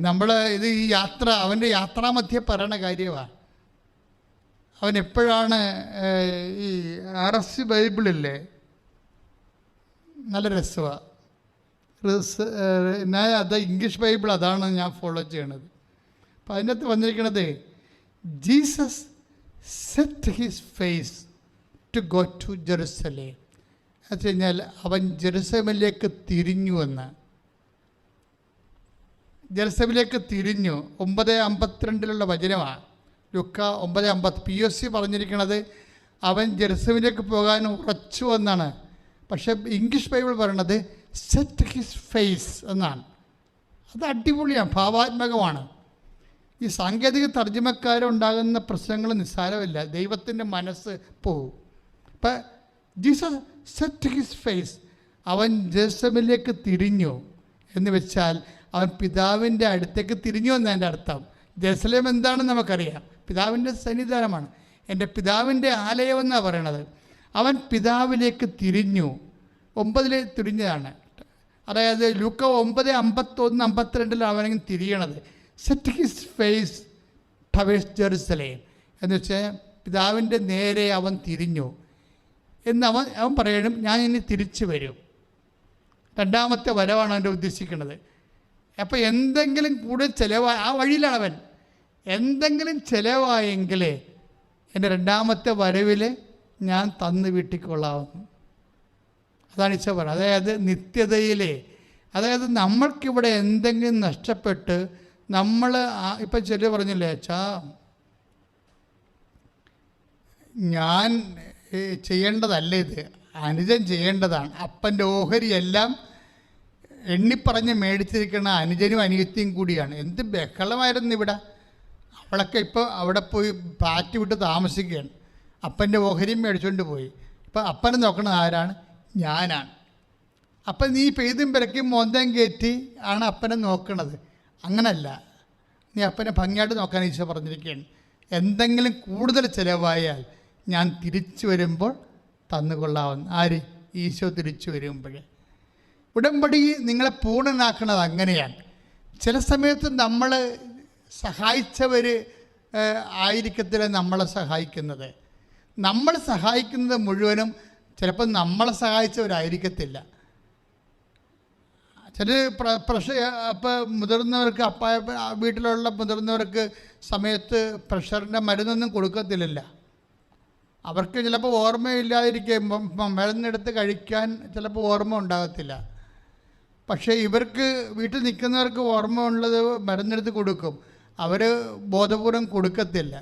നമ്മൾ ഈ യാത്ര, അവൻ്റെ യാത്രാമധ്യേ പറയണ കാര്യമാണ്. അവൻ എപ്പോഴാണ് ഈ RSC ബൈബിളില്ലേ, നല്ല രസമാണ്. ഞാൻ അത് ഇംഗ്ലീഷ് ബൈബിൾ, അതാണ് ഞാൻ ഫോളോ ചെയ്യണത്. അപ്പം അതിനകത്ത് വന്നിരിക്കണത് Jesus set his face to go to Jerusalem. എന്ന് വെച്ച് കഴിഞ്ഞാൽ അവൻ ജെറുസലേമിലേക്ക് തിരിഞ്ഞുവെന്ന്. ജെറുസലേമിലേക്ക് തിരിഞ്ഞു. 9:52 വചനമാണ്. ലുക്ക 9:50. POC പറഞ്ഞിരിക്കുന്നത് അവൻ ജെറുസലേമിലേക്ക് പോകാൻ ഉറച്ചു എന്നാണ്. പക്ഷേ ഇംഗ്ലീഷ് ബൈബിൾ പറയണത് സെറ്റ് ഹിസ് ഫേസ് എന്നാണ്. അത് അടിപൊളിയാണ്, ഭാവാത്മകമാണ്. ഈ സാങ്കേതിക തർജ്ജമക്കാരുണ്ടാകുന്ന പ്രശ്നങ്ങൾ നിസ്സാരമില്ല. ദൈവത്തിൻ്റെ മനസ്സ് പോവും. ഇപ്പം ജീസസ് സെറ്റ് ഹിസ് ഫേസ്, അവൻ ജെറുസലേമിലേക്ക് തിരിഞ്ഞു എന്ന് വെച്ചാൽ അവൻ പിതാവിൻ്റെ അടുത്തേക്ക് തിരിഞ്ഞു എന്നതിൻ്റെ അർത്ഥം. ജെറുസലേം എന്താണെന്ന് നമുക്കറിയാം, പിതാവിൻ്റെ സന്നിധാനമാണ്. എൻ്റെ പിതാവിൻ്റെ ആലയം എന്നാണ് പറയണത്. അവൻ പിതാവിലേക്ക് തിരിഞ്ഞു. 9 തിരിഞ്ഞതാണ്. അതായത് ലൂക്ക 9:51-52 അവനെങ്കിൽ തിരിയണത്. Set his face towards Jerusalem എന്ന് വെച്ചാൽ പിതാവിൻ്റെ നേരെ അവൻ തിരിഞ്ഞു എന്ന് അവൻ പറയണം, ഞാൻ ഇനി തിരിച്ചു വരും. രണ്ടാമത്തെ വരവാണ് അവൻ്റെ ഉദ്ദേശിക്കുന്നത്. അപ്പോൾ എന്തെങ്കിലും കൂടുതൽ ചിലവായി ആ വഴിയിലാണ് അവൻ. എന്തെങ്കിലും ചിലവായെങ്കിൽ എൻ്റെ രണ്ടാമത്തെ വരവിൽ ഞാൻ തന്ന് വീട്ടിക്കൊള്ളാവുന്നു. അതാണ് ഈശോ പറയുന്നത്. അതായത് നിത്യതയിലെ, അതായത് നമ്മൾക്കിവിടെ എന്തെങ്കിലും നഷ്ടപ്പെട്ട് നമ്മൾ ഇപ്പം ചില പറഞ്ഞില്ലേ, അച്ഛാ ഞാൻ ചെയ്യേണ്ടതല്ല ഇത്, അനുജൻ ചെയ്യേണ്ടതാണ്. അപ്പൻ്റെ ഓഹരിയെല്ലാം എണ്ണിപ്പറഞ്ഞ് മേടിച്ചിരിക്കുന്ന അനുജനും അനിയത്തിയും കൂടിയാണ്. എന്ത് ബഹളമായിരുന്നു ഇവിടെ. അവളൊക്കെ ഇപ്പോൾ അവിടെ പോയി ഫ്ലാറ്റ് വിട്ട് താമസിക്കുകയാണ്. അപ്പൻ്റെ ഓഹരിയും മേടിച്ചുകൊണ്ട് പോയി. ഇപ്പം അപ്പനെ നോക്കുന്നത് ആരാണ്? ഞാനാണ്. അപ്പം നീ പെയ്തും പിറക്കും മോന്തം കയറ്റി ആണ് അപ്പനെ നോക്കണത്. അങ്ങനല്ല, നീ അപ്പനെ ഭംഗിയായിട്ട് നോക്കാൻ ഈശോ പറഞ്ഞിരിക്കുകയാണ്. എന്തെങ്കിലും കൂടുതൽ ചിലവായാൽ ഞാൻ തിരിച്ചു വരുമ്പോൾ തന്നുകൊള്ളാവുന്ന. ആര്? ഈശോ തിരിച്ചു വരുമ്പോഴേ. ഉടമ്പടി നിങ്ങളെ പൂർണ്ണനാക്കുന്നത് അങ്ങനെയാണ്. ചില സമയത്ത് നമ്മൾ സഹായിച്ചവർ ആയിരിക്കത്തില്ല നമ്മളെ സഹായിക്കുന്നത്. നമ്മൾ സഹായിക്കുന്നത് മുഴുവനും ചിലപ്പോൾ നമ്മളെ സഹായിച്ചവരായിരിക്കത്തില്ല. ചില ഇപ്പോൾ മുതിർന്നവർക്ക് വീട്ടിലുള്ള മുതിർന്നവർക്ക് സമയത്ത് പ്രഷറിൻ്റെ മരുന്നൊന്നും കൊടുക്കത്തില്ലല്ലോ. അവർക്ക് ചിലപ്പോൾ ഓർമ്മയില്ലാതിരിക്കുമ്പം മരുന്നെടുത്ത് കഴിക്കാൻ ചിലപ്പോൾ ഓർമ്മ ഉണ്ടാകത്തില്ല. പക്ഷേ ഇവർക്ക് വീട്ടിൽ നിൽക്കുന്നവർക്ക് ഓർമ്മ ഉള്ളത് മരുന്നെടുത്ത് കൊടുക്കും. അവർ ബോധപൂർവം കൊടുക്കത്തില്ല.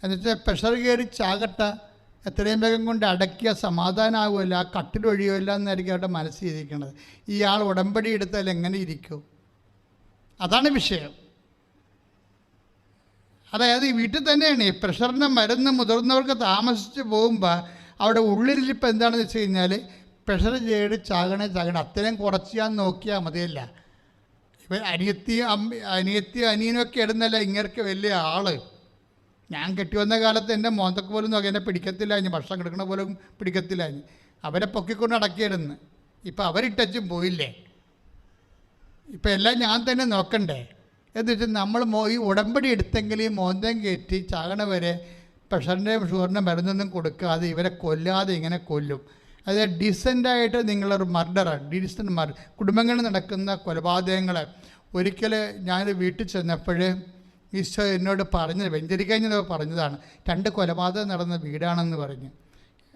എന്നുവെച്ചാൽ പ്രഷർ കയറി ചാകട്ട എത്രയും വേഗം കൊണ്ട് അടക്കിയ സമാധാനമാകുമല്ല, ആ കട്ടിൽ ഒഴിയുമല്ല എന്നായിരിക്കും അവരുടെ മനസ്സിരിക്കുന്നത്. ഇയാൾ ഉടമ്പടി എടുത്താൽ എങ്ങനെ ഇരിക്കും? അതാണ് വിഷയം. അതായത് ഈ വീട്ടിൽ തന്നെയാണ് ഈ പ്രഷറിൻ്റെ മരുന്ന് മുതിർന്നവർക്ക് താമസിച്ച് പോകുമ്പോൾ അവിടെ ഉള്ളിലിരിപ്പോൾ എന്താണെന്ന് വെച്ച് കഴിഞ്ഞാൽ പ്രഷർ ചെയ്ത് ചാകണേ അത്രയും കുറച്ച് ഞാൻ നോക്കിയാൽ മതിയല്ല. ഇവ അനിയത്തിയും അനിയനൊക്കെ ഇടുന്നല്ല ഇങ്ങനെയൊക്കെ വലിയ ആൾ. ഞാൻ കെട്ടിവന്ന കാലത്ത് എൻ്റെ മോന്തക്ക് പോലും നോക്കി എന്നെ പിടിക്കത്തില്ല, ഇനി ഭക്ഷണം കിടക്കണ പോലും പിടിക്കത്തില്ല. അവരെ പൊക്കിക്കൊണ്ട് അടക്കിയിടുന്നു. ഇപ്പം അവരിട്ടും പോയില്ലേ. ഇപ്പം എല്ലാം ഞാൻ തന്നെ നോക്കണ്ടേ എന്ന് വെച്ചാൽ നമ്മൾ ഈ ഉടമ്പടി എടുത്തെങ്കിൽ ഈ മോന്തം കയറ്റി ചാകണ വരെ പ്രഷറിൻ്റെയും ഷുഗറിൻ്റെ മരുന്നൊന്നും കൊടുക്കാതെ ഇവരെ കൊല്ലാതെ ഇങ്ങനെ കൊല്ലും. അതായത് ഡീസൻ്റായിട്ട് നിങ്ങളൊരു മർഡറാണ്. ഡീസൻ്റ് കുടുംബങ്ങളിൽ നടക്കുന്ന കൊലപാതകങ്ങൾ. ഒരിക്കൽ ഞാൻ വീട്ടിൽ ചെന്നപ്പോൾ ഈശോ എന്നോട് പറഞ്ഞത്, വെഞ്ചരിക്കഴിഞ്ഞ പറഞ്ഞതാണ്, 2 കൊലപാതകം നടന്ന വീടാണെന്ന് പറഞ്ഞു.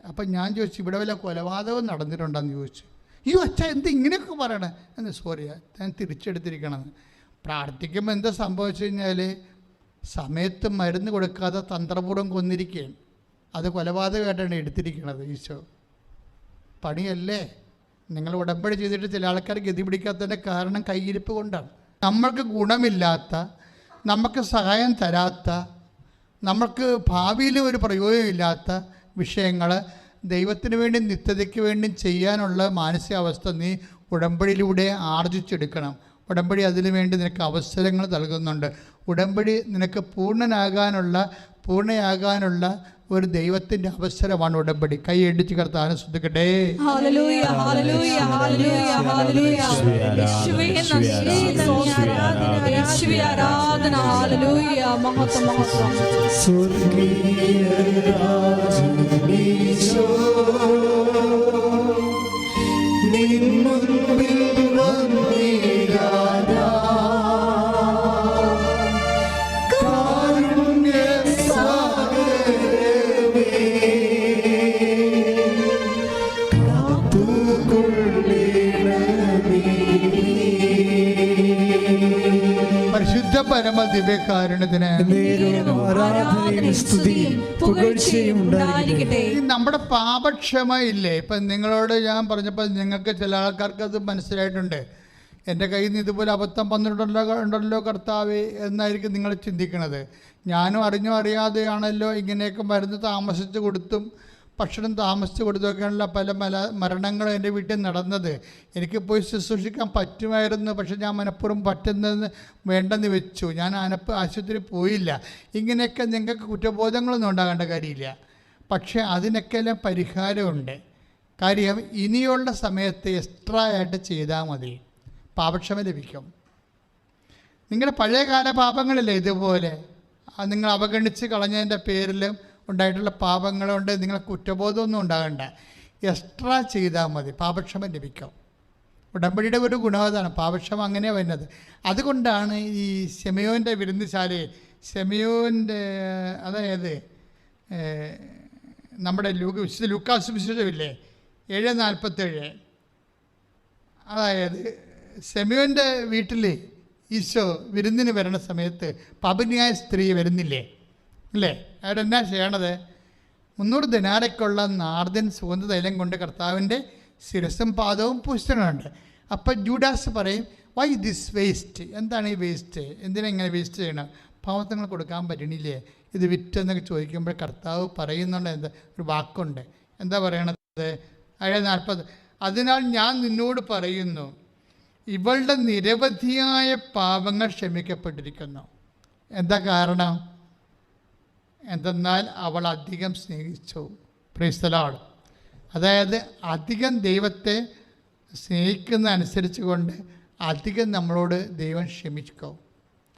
അപ്പം ഞാൻ ചോദിച്ചു, ഇവിടെ വല്ല കൊലപാതകവും നടന്നിട്ടുണ്ടെന്ന് ചോദിച്ചു. അയ്യോ അച്ഛാ എന്ത് ഇങ്ങനെയൊക്കെ പറയണേ എന്ന്. സോറി, ഞാൻ തിരിച്ചെടുത്തിരിക്കണമെന്ന്. പ്രാർത്ഥിക്കുമ്പോൾ എന്താ സംഭവിച്ചു കഴിഞ്ഞാൽ സമയത്ത് മരുന്ന് കൊടുക്കാതെ തന്ത്രപൂർവ്വം കൊന്നിരിക്കുകയാണ്. അത് കൊലപാതകമായിട്ടാണ് എടുത്തിരിക്കുന്നത് ഈശോ. പണിയല്ലേ? നിങ്ങൾ ഉടമ്പടി ചെയ്തിട്ട് ചില ആൾക്കാർ ഗതി പിടിക്കാത്തതിൻ്റെ കാരണം കയ്യിരിപ്പ് കൊണ്ടാണ്. നമ്മൾക്ക് ഗുണമില്ലാത്ത, നമുക്ക് സഹായം തരാത്ത, നമുക്ക് ഭാവിയിൽ ഒരു പ്രയോജനമില്ലാത്ത വിഷയങ്ങൾ ദൈവത്തിന് വേണ്ടി നിത്യതയ്ക്ക് വേണ്ടി ചെയ്യാനുള്ള മാനസികാവസ്ഥ നീ ഉടമ്പടിയിലൂടെ ആർജിച്ചെടുക്കണം. ഉടമ്പടി അതിനു വേണ്ടി നിനക്ക് അവസരങ്ങൾ നൽകുന്നുണ്ട്. ഉടമ്പടി നിനക്ക് പൂർണ്ണയാകാനുള്ള ഒരു ദൈവത്തിൻ്റെ അവസരമാണ് ഉടമ്പടി. കൈ അടിച്ച് കർത്താവിനെ സ്തുതിക്കട്ടെ. പരമ ദിവ്യകാരുണ്യത്തിന് നമ്മുടെ പാപക്ഷമ ഇല്ലേ? ഇപ്പം നിങ്ങളോട് ഞാൻ പറഞ്ഞപ്പോൾ നിങ്ങൾക്ക് ചില ആൾക്കാർക്ക് അത് മനസ്സിലായിട്ടുണ്ട്. എൻ്റെ കയ്യിൽ നിന്ന് ഇതുപോലെ അബദ്ധം ഉണ്ടല്ലോ കർത്താവേ എന്നായിരിക്കും നിങ്ങൾ ചിന്തിക്കുന്നത്. ഞാനും അറിഞ്ഞോ അറിയാതെയാണല്ലോ ഇങ്ങനെയൊക്കെ മരുന്ന് താമസിച്ച് കൊടുത്തും ഭക്ഷണം താമസിച്ച് കൊടുത്തൊക്കെയുള്ള പല മരണങ്ങളും എൻ്റെ വീട്ടിൽ നടന്നത്. എനിക്ക് പോയി ശുശ്രൂഷിക്കാൻ പറ്റുമായിരുന്നു, പക്ഷെ ഞാൻ മനഃപൂർവ്വം പറ്റുന്നതെന്ന് വേണ്ടെന്ന് വെച്ചു. ഞാൻ ആശുപത്രി പോയില്ല. ഇങ്ങനെയൊക്കെ നിങ്ങൾക്ക് കുറ്റബോധങ്ങളൊന്നും ഉണ്ടാകേണ്ട കാര്യമില്ല. പക്ഷെ അതിനൊക്കെല്ലാം പരിഹാരമുണ്ട്. കാര്യം ഇനിയുള്ള സമയത്ത് എക്സ്ട്രാ ആയിട്ട് ചെയ്താൽ മതി, പാപക്ഷമ ലഭിക്കും. നിങ്ങളുടെ പഴയകാല പാപങ്ങളില്ലേ ഇതുപോലെ നിങ്ങൾ അവഗണിച്ച് കളഞ്ഞതിൻ്റെ പേരിലും ഉണ്ടായിട്ടുള്ള പാപങ്ങളുണ്ട്, നിങ്ങൾ കുറ്റബോധമൊന്നും ഉണ്ടാകണ്ട. എക്സ്ട്രാ ചെയ്താൽ മതി, പാപക്ഷമ ലഭിക്കും. ഉടമ്പടിയുടെ ഒരു ഗുണവതാണ് പാപക്ഷമ അങ്ങനെയാണ് വരുന്നത്. അതുകൊണ്ടാണ് ഈ ശെമയോൻ്റെ വിരുന്നുശാലയിൽ ശെമയോൻ്റെ അതായത് നമ്മുടെ വിശുദ്ധ ലൂക്കാസ് വിശുദ്ധമില്ലേ 7:47, അതായത് ശെമയോൻ്റെ വീട്ടിൽ ഈശോ വിരുന്നിന് വരുന്ന സമയത്ത് പാപിനിയായ സ്ത്രീ വരുന്നില്ലേ അല്ലേ? അവരെന്നാ ചെയ്യണത്? 300 ദിനാരയ്ക്കുള്ള നാർദൻ സുഗന്ധതൈലം കൊണ്ട് കർത്താവിൻ്റെ ശിരസും പാദവും പൂശിച്ചിട്ടുണ്ട്. അപ്പം ജൂഡാസ് പറയും, വൈ ദിസ് വേസ്റ്റ്? എന്താണ് ഈ വേസ്റ്റ്? എന്തിനാ ഇങ്ങനെ വേസ്റ്റ് ചെയ്യണം? പാവത്തങ്ങൾ കൊടുക്കാൻ പറ്റണില്ലേ ഇത് വിറ്റെന്നൊക്കെ ചോദിക്കുമ്പോൾ കർത്താവ് പറയുന്നുള്ള എന്താ ഒരു വാക്കുണ്ട്. എന്താ പറയണത്? 7:40, അതിനാൽ ഞാൻ നിന്നോട് പറയുന്നു, ഇവളുടെ നിരവധിയായ പാപങ്ങൾ ക്ഷമിക്കപ്പെട്ടിരിക്കുന്നു. എന്താ കാരണം? എന്തെന്നാൽ അവൾ അധികം സ്നേഹിച്ചു. Praise the Lord. അതായത് അധികം ദൈവത്തെ സ്നേഹിക്കുന്ന അനുസരിച്ച് കൊണ്ട് അധികം നമ്മളോട് ദൈവം ക്ഷമിക്കും.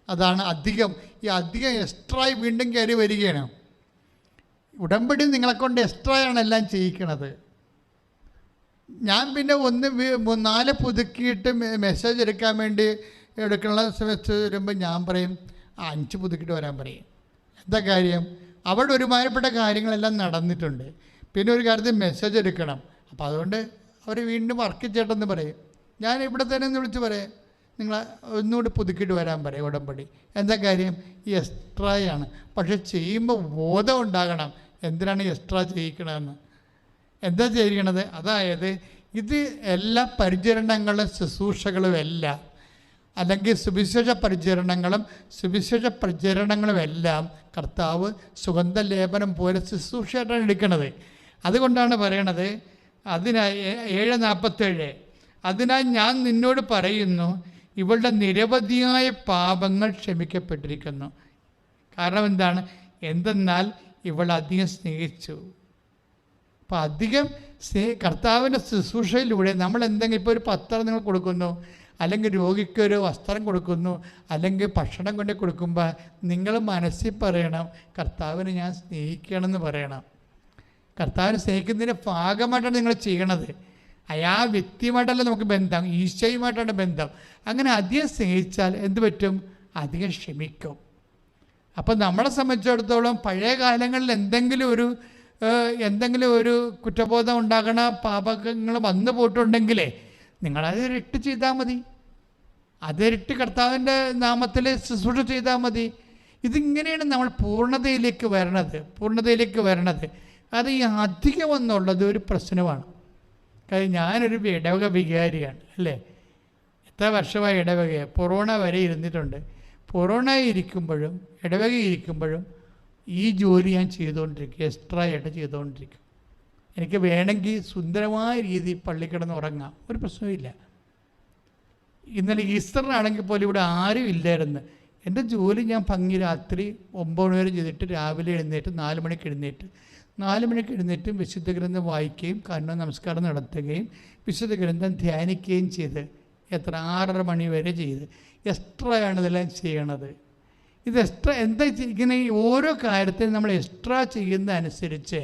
അതാണ് അധികം. ഈ അധികം എക്സ്ട്രായി വീണ്ടും കയറി വരികയാണ്. ഉടമ്പടി നിങ്ങളെക്കൊണ്ട് എക്സ്ട്രായാണ് എല്ലാം ചെയ്യിക്കണത്. ഞാൻ പിന്നെ 4 പുതുക്കിയിട്ട് മെസ്സേജ് എടുക്കാൻ വേണ്ടി എടുക്കുന്ന സമയത്ത് വരുമ്പോൾ ഞാൻ പറയും 5 പുതുക്കിയിട്ട് വരാൻ പറയും. എന്താ കാര്യം? അവിടെ ഒരുമാതിരിപ്പെട്ട കാര്യങ്ങളെല്ലാം നടന്നിട്ടുണ്ട്. പിന്നെ ഒരു കാര്യത്തിൽ മെസ്സേജ് എടുക്കണം. അപ്പോൾ അതുകൊണ്ട് അവർ വീണ്ടും വർക്ക് ചെയ്യട്ടെന്ന് പറയും. ഞാൻ ഇവിടെ തന്നെ ഒന്ന് വിളിച്ച് പറയാം, നിങ്ങൾ ഒന്നുകൂടി പുതുക്കിയിട്ട് വരാൻ പറയും ഉടമ്പടി. എന്താ കാര്യം? ഈ എക്സ്ട്രായാണ്. പക്ഷെ ചെയ്യുമ്പോൾ ബോധം ഉണ്ടാകണം എന്തിനാണ് എക്സ്ട്രാ ചെയ്യിക്കണമെന്ന്. എന്താ ചെയ്യണത്? അതായത് ഇത് എല്ലാ പരിചരണങ്ങളും ശുശ്രൂഷകളും എല്ലാം, അല്ലെങ്കിൽ സുവിശേഷ പ്രചരണങ്ങളും എല്ലാം കർത്താവ് സുഗന്ധലേപനം പോലെ ശുശ്രൂഷയായിട്ടാണ് എടുക്കുന്നത്. അതുകൊണ്ടാണ് പറയണത് 7:47, അതിനാൽ ഞാൻ നിന്നോട് പറയുന്നു, ഇവളുടെ നിരവധിയായ പാപങ്ങൾ ക്ഷമിക്കപ്പെട്ടിരിക്കുന്നു. കാരണം എന്താണ്? എന്തെന്നാൽ ഇവൾ അധികം സ്നേഹിച്ചു. അപ്പോൾ അധികം കർത്താവിൻ്റെ ശുശ്രൂഷയിലൂടെ നമ്മൾ എന്തെങ്കിലും ഇപ്പോൾ ഒരു പത്രം നിങ്ങൾ കൊടുക്കുന്നു, അല്ലെങ്കിൽ രോഗിക്കൊരു വസ്ത്രം കൊടുക്കുന്നു, അല്ലെങ്കിൽ ഭക്ഷണം കൊണ്ട് കൊടുക്കുമ്പോൾ നിങ്ങൾ മനസ്സിൽ പറയണം, കർത്താവിനെ ഞാൻ സ്നേഹിക്കണമെന്ന് പറയണം. കർത്താവിനെ സ്നേഹിക്കുന്നതിൻ്റെ ഭാഗമായിട്ടാണ് നിങ്ങൾ ചെയ്യണത്. ആ വ്യക്തിയുമായിട്ടല്ല നമുക്ക് ബന്ധം, ഈശോയുമായിട്ടാണ് ബന്ധം. അങ്ങനെ അധികം സ്നേഹിച്ചാൽ എന്ത് പറ്റും? അധികം ക്ഷമിക്കും. അപ്പം നമ്മളെ സംബന്ധിച്ചിടത്തോളം പഴയ കാലങ്ങളിൽ എന്തെങ്കിലും ഒരു കുറ്റബോധം ഉണ്ടാകണ പാപങ്ങൾ വന്നു പോയിട്ടുണ്ടെങ്കിലേ നിങ്ങളത് ഇരട്ടി ചെയ്താൽ മതി. അതിരട്ടി കർത്താവിൻ്റെ നാമത്തിൽ ശുശ്രൂഷ ചെയ്താൽ മതി. ഇതിങ്ങനെയാണ് നമ്മൾ പൂർണ്ണതയിലേക്ക് വരണത്. അത് ഈ അധികം എന്നുള്ളത് ഒരു പ്രശ്നമാണ്. കാര്യം ഞാനൊരു ഇടവക വികാരിയാണ് അല്ലേ. എത്ര വർഷമായി ഇടവക, കൊറോണ വരെ ഇരുന്നിട്ടുണ്ട്. കൊറോണ ഇരിക്കുമ്പോഴും ഇടവക ഇരിക്കുമ്പോഴും ഈ ജോലി ഞാൻ ചെയ്തുകൊണ്ടിരിക്കും, എക്സ്ട്രാ ആയിട്ട് ചെയ്തുകൊണ്ടിരിക്കും. എനിക്ക് വേണമെങ്കിൽ സുന്ദരമായ രീതിയിൽ പള്ളി കിടന്ന് ഉറങ്ങാം, ഒരു പ്രശ്നവുമില്ല. ഇന്നലെ ഈസ്റ്ററിനാണെങ്കിൽ പോലും ഇവിടെ ആരും ഇല്ലായിരുന്നു. എൻ്റെ ജോലി ഞാൻ ഭംഗി രാത്രി 9 വരെ ചെയ്തിട്ട് രാവിലെ എഴുന്നേറ്റ് 4 മണിക്ക് എഴുന്നേറ്റും വിശുദ്ധ ഗ്രന്ഥം വായിക്കുകയും കരുണ നമസ്കാരം നടത്തുകയും വിശുദ്ധ ഗ്രന്ഥം ധ്യാനിക്കുകയും ചെയ്ത് 6:30 മണി വരെ ചെയ്ത് എക്സ്ട്രായാണ് ഇതെല്ലാം ചെയ്യണത്. ഇത് എക്സ്ട്രാ എന്താ ഇങ്ങനെ ഓരോ കാര്യത്തിനും നമ്മൾ എക്സ്ട്രാ ചെയ്യുന്ന അനുസരിച്ച്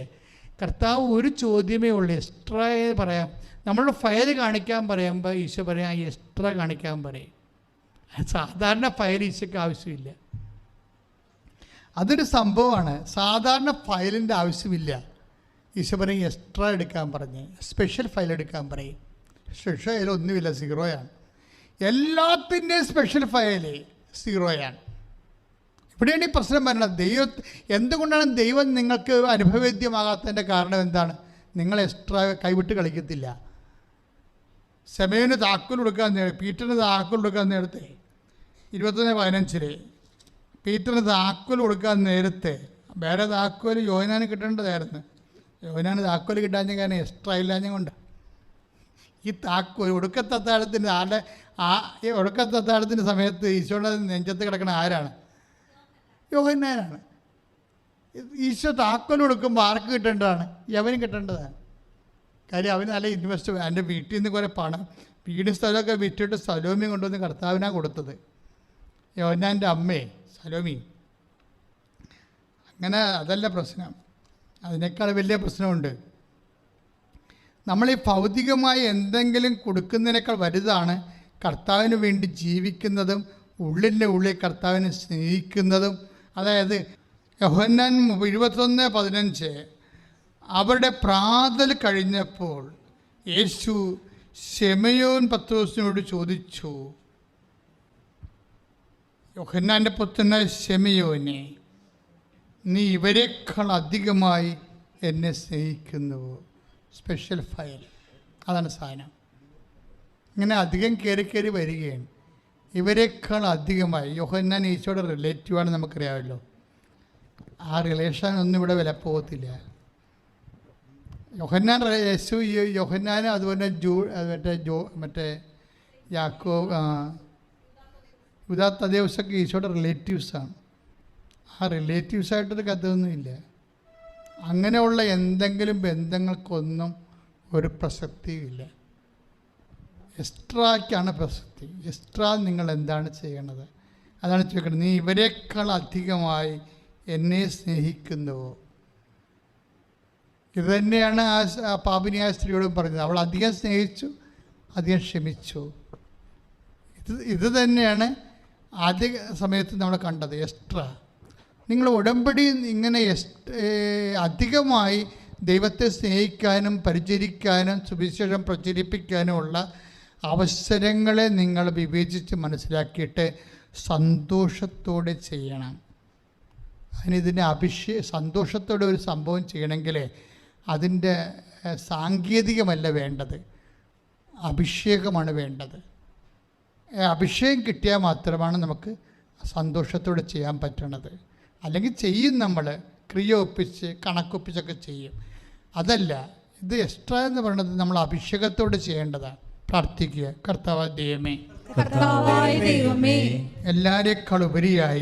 കർത്താവ് ഒരു ചോദ്യമേ ഉള്ളൂ, എക്സ്ട്രാ പറയാം. നമ്മളുടെ ഫയൽ കാണിക്കാൻ പറയുമ്പോൾ ഈശോ പറയാം എക്സ്ട്രാ കാണിക്കാൻ പറയും. സാധാരണ ഫയൽ ഈശോയ്ക്ക് ആവശ്യമില്ല. അതൊരു സംഭവമാണ്. സാധാരണ ഫയലിൻ്റെ ആവശ്യമില്ല. ഈശോ പറയും എക്സ്ട്രാ എടുക്കാൻ പറഞ്ഞ്, സ്പെഷ്യൽ ഫയൽ എടുക്കാൻ പറയും. സ്പെഷ്യൽ ഫയൽ ഒന്നുമില്ല, 0ആണ്. എല്ലാത്തിൻ്റെയും സ്പെഷ്യൽ ഫയൽ 0ആണ്. ഇവിടെയാണ് ഈ പ്രശ്നം വരുന്നത്. എന്തുകൊണ്ടാണ് ദൈവം നിങ്ങൾക്ക് അനുഭവവേദ്യമാകാത്തതിൻ്റെ കാരണം എന്താണ്? നിങ്ങൾ എക്സ്ട്രാ കൈവിട്ട് കളിക്കത്തില്ല. ശമയന് താക്കോൽ കൊടുക്കാൻ പീറ്ററിന് താക്കോൽ കൊടുക്കാൻ നേരത്തെ 21:15 പീറ്ററിന് താക്കോൽ കൊടുക്കാൻ നേരത്തെ വേറെ താക്കോൽ യോഹന്നാന് കിട്ടേണ്ടതായിരുന്നു. യോഹന്നാന് താക്കോൽ കിട്ടാഞ്ഞ കാരണം എക്സ്ട്രാ ഇല്ലാഞ്ഞ കൊണ്ട് ഈ താക്കോൽ ഒടുക്കത്തത്താഴത്തിൻ്റെ സമയത്ത് ഈശോയുടെ നെഞ്ചത്ത് കിടക്കണ ആരാണ്? യോഹന്നാനാണ്. ഈശോ താക്കോൽ കൊടുക്കുമ്പോൾ ആർക്ക് കിട്ടേണ്ടതാണ്? യവന് കിട്ടേണ്ടതാണ്. കാര്യം അവന് നല്ല ഇൻവെസ്റ്റ്, എൻ്റെ വീട്ടിൽ നിന്ന് കുറേ പണം, വീട് സ്ഥലമൊക്കെ വിറ്റിട്ട് സലോമി കൊണ്ടുവന്ന് കർത്താവിനാണ് കൊടുത്തത്. യോഹന്നാൻ്റെ അമ്മേ സലോമി. അങ്ങനെ അതല്ല പ്രശ്നം, അതിനേക്കാൾ വലിയ പ്രശ്നമുണ്ട്. നമ്മൾ ഈ ഭൗതികമായി എന്തെങ്കിലും കൊടുക്കുന്നതിനേക്കാൾ വലുതാണ് കർത്താവിന് വേണ്ടി ജീവിക്കുന്നതും ഉള്ളിൻ്റെ ഉള്ളിൽ കർത്താവിനെ സ്നേഹിക്കുന്നതും. അതായത് യോഹന്നാൻ 21:15 അവരുടെ പ്രാതൽ കഴിഞ്ഞപ്പോൾ യേശു ശെമയോൻ പത്രോസിനോട് ചോദിച്ചു, യോഹന്നാൻ്റെ പുത്രനായ ശെമയോനെ, നീ ഇവരെക്കാൾ അധികമായി എന്നെ സ്നേഹിക്കുന്നുവോ? സ്പെഷ്യൽ ഫയൽ, അതാണ് സാധനം. ഇങ്ങനെ അധികം കയറി വരികയാണ്. ഇവരെക്കാൾ അധികമായി. യോഹന്നാൻ ഈശോയുടെ റിലേറ്റീവാണ്, നമുക്കറിയാമല്ലോ. ആ റിലേഷൻ ഒന്നും ഇവിടെ വില പോകത്തില്ല. യോഹന്നാൻ യേശു, യോഹന്നാനും അതുപോലെ മറ്റേ യാക്കോബ്, യൂദാ തദ്ദേവൂസൊക്കെ ഈശോയുടെ റിലേറ്റീവ്സാണ്. ആ റിലേറ്റീവ്സായിട്ടൊരു കഥയൊന്നുമില്ല. അങ്ങനെയുള്ള എന്തെങ്കിലും ബന്ധങ്ങൾക്കൊന്നും ഒരു പ്രസക്തിയില്ല. എക്സ്ട്രായ്ക്കാണ് പ്രസക്തി. എക്സ്ട്രാ നിങ്ങൾ എന്താണ് ചെയ്യണത്? അതാണ് ചോദിക്കുന്നത്. നീ ഇവരെക്കാൾ അധികമായി എന്നെ സ്നേഹിക്കുന്നുവോ? ഇത് തന്നെയാണ് ആ പാപിനിയായ സ്ത്രീയോടും പറഞ്ഞത്. അവൾ അധികം സ്നേഹിച്ചു, അധികം ക്ഷമിച്ചു. ഇത് തന്നെയാണ് ആദ്യ സമയത്ത് നമ്മൾ കണ്ടത്. എക്സ്ട്രാ നിങ്ങൾ ഉടമ്പടി ഇങ്ങനെ അധികമായി ദൈവത്തെ സ്നേഹിക്കാനും പരിചരിക്കാനും സുവിശേഷം പ്രചരിപ്പിക്കാനുമുള്ള അവസരങ്ങളെ നിങ്ങൾ വിവേചിച്ച് മനസ്സിലാക്കിയിട്ട് സന്തോഷത്തോടെ ചെയ്യണം. അതിനിതിന് സന്തോഷത്തോടെ ഒരു സംഭവം ചെയ്യണമെങ്കിൽ അതിൻ്റെ സാങ്കേതികമല്ല വേണ്ടത്, അഭിഷേകമാണ് വേണ്ടത്. അഭിഷേകം കിട്ടിയാൽ മാത്രമാണ് നമുക്ക് സന്തോഷത്തോടെ ചെയ്യാൻ പറ്റണത്. അല്ലെങ്കിൽ ചെയ്യും, നമ്മൾ ക്രിയ ഒപ്പിച്ച് കണക്കൊപ്പിച്ചൊക്കെ ചെയ്യും. അതല്ല, ഇത് എക്സ്ട്രാ എന്ന് പറയുന്നത് നമ്മൾ അഭിഷേകത്തോടെ ചെയ്യേണ്ടതാണ്. പ്രാർത്ഥിക്കുക, കർത്താവായ ദൈവമേ, എല്ലാവരെക്കാൾ ഉപരിയായി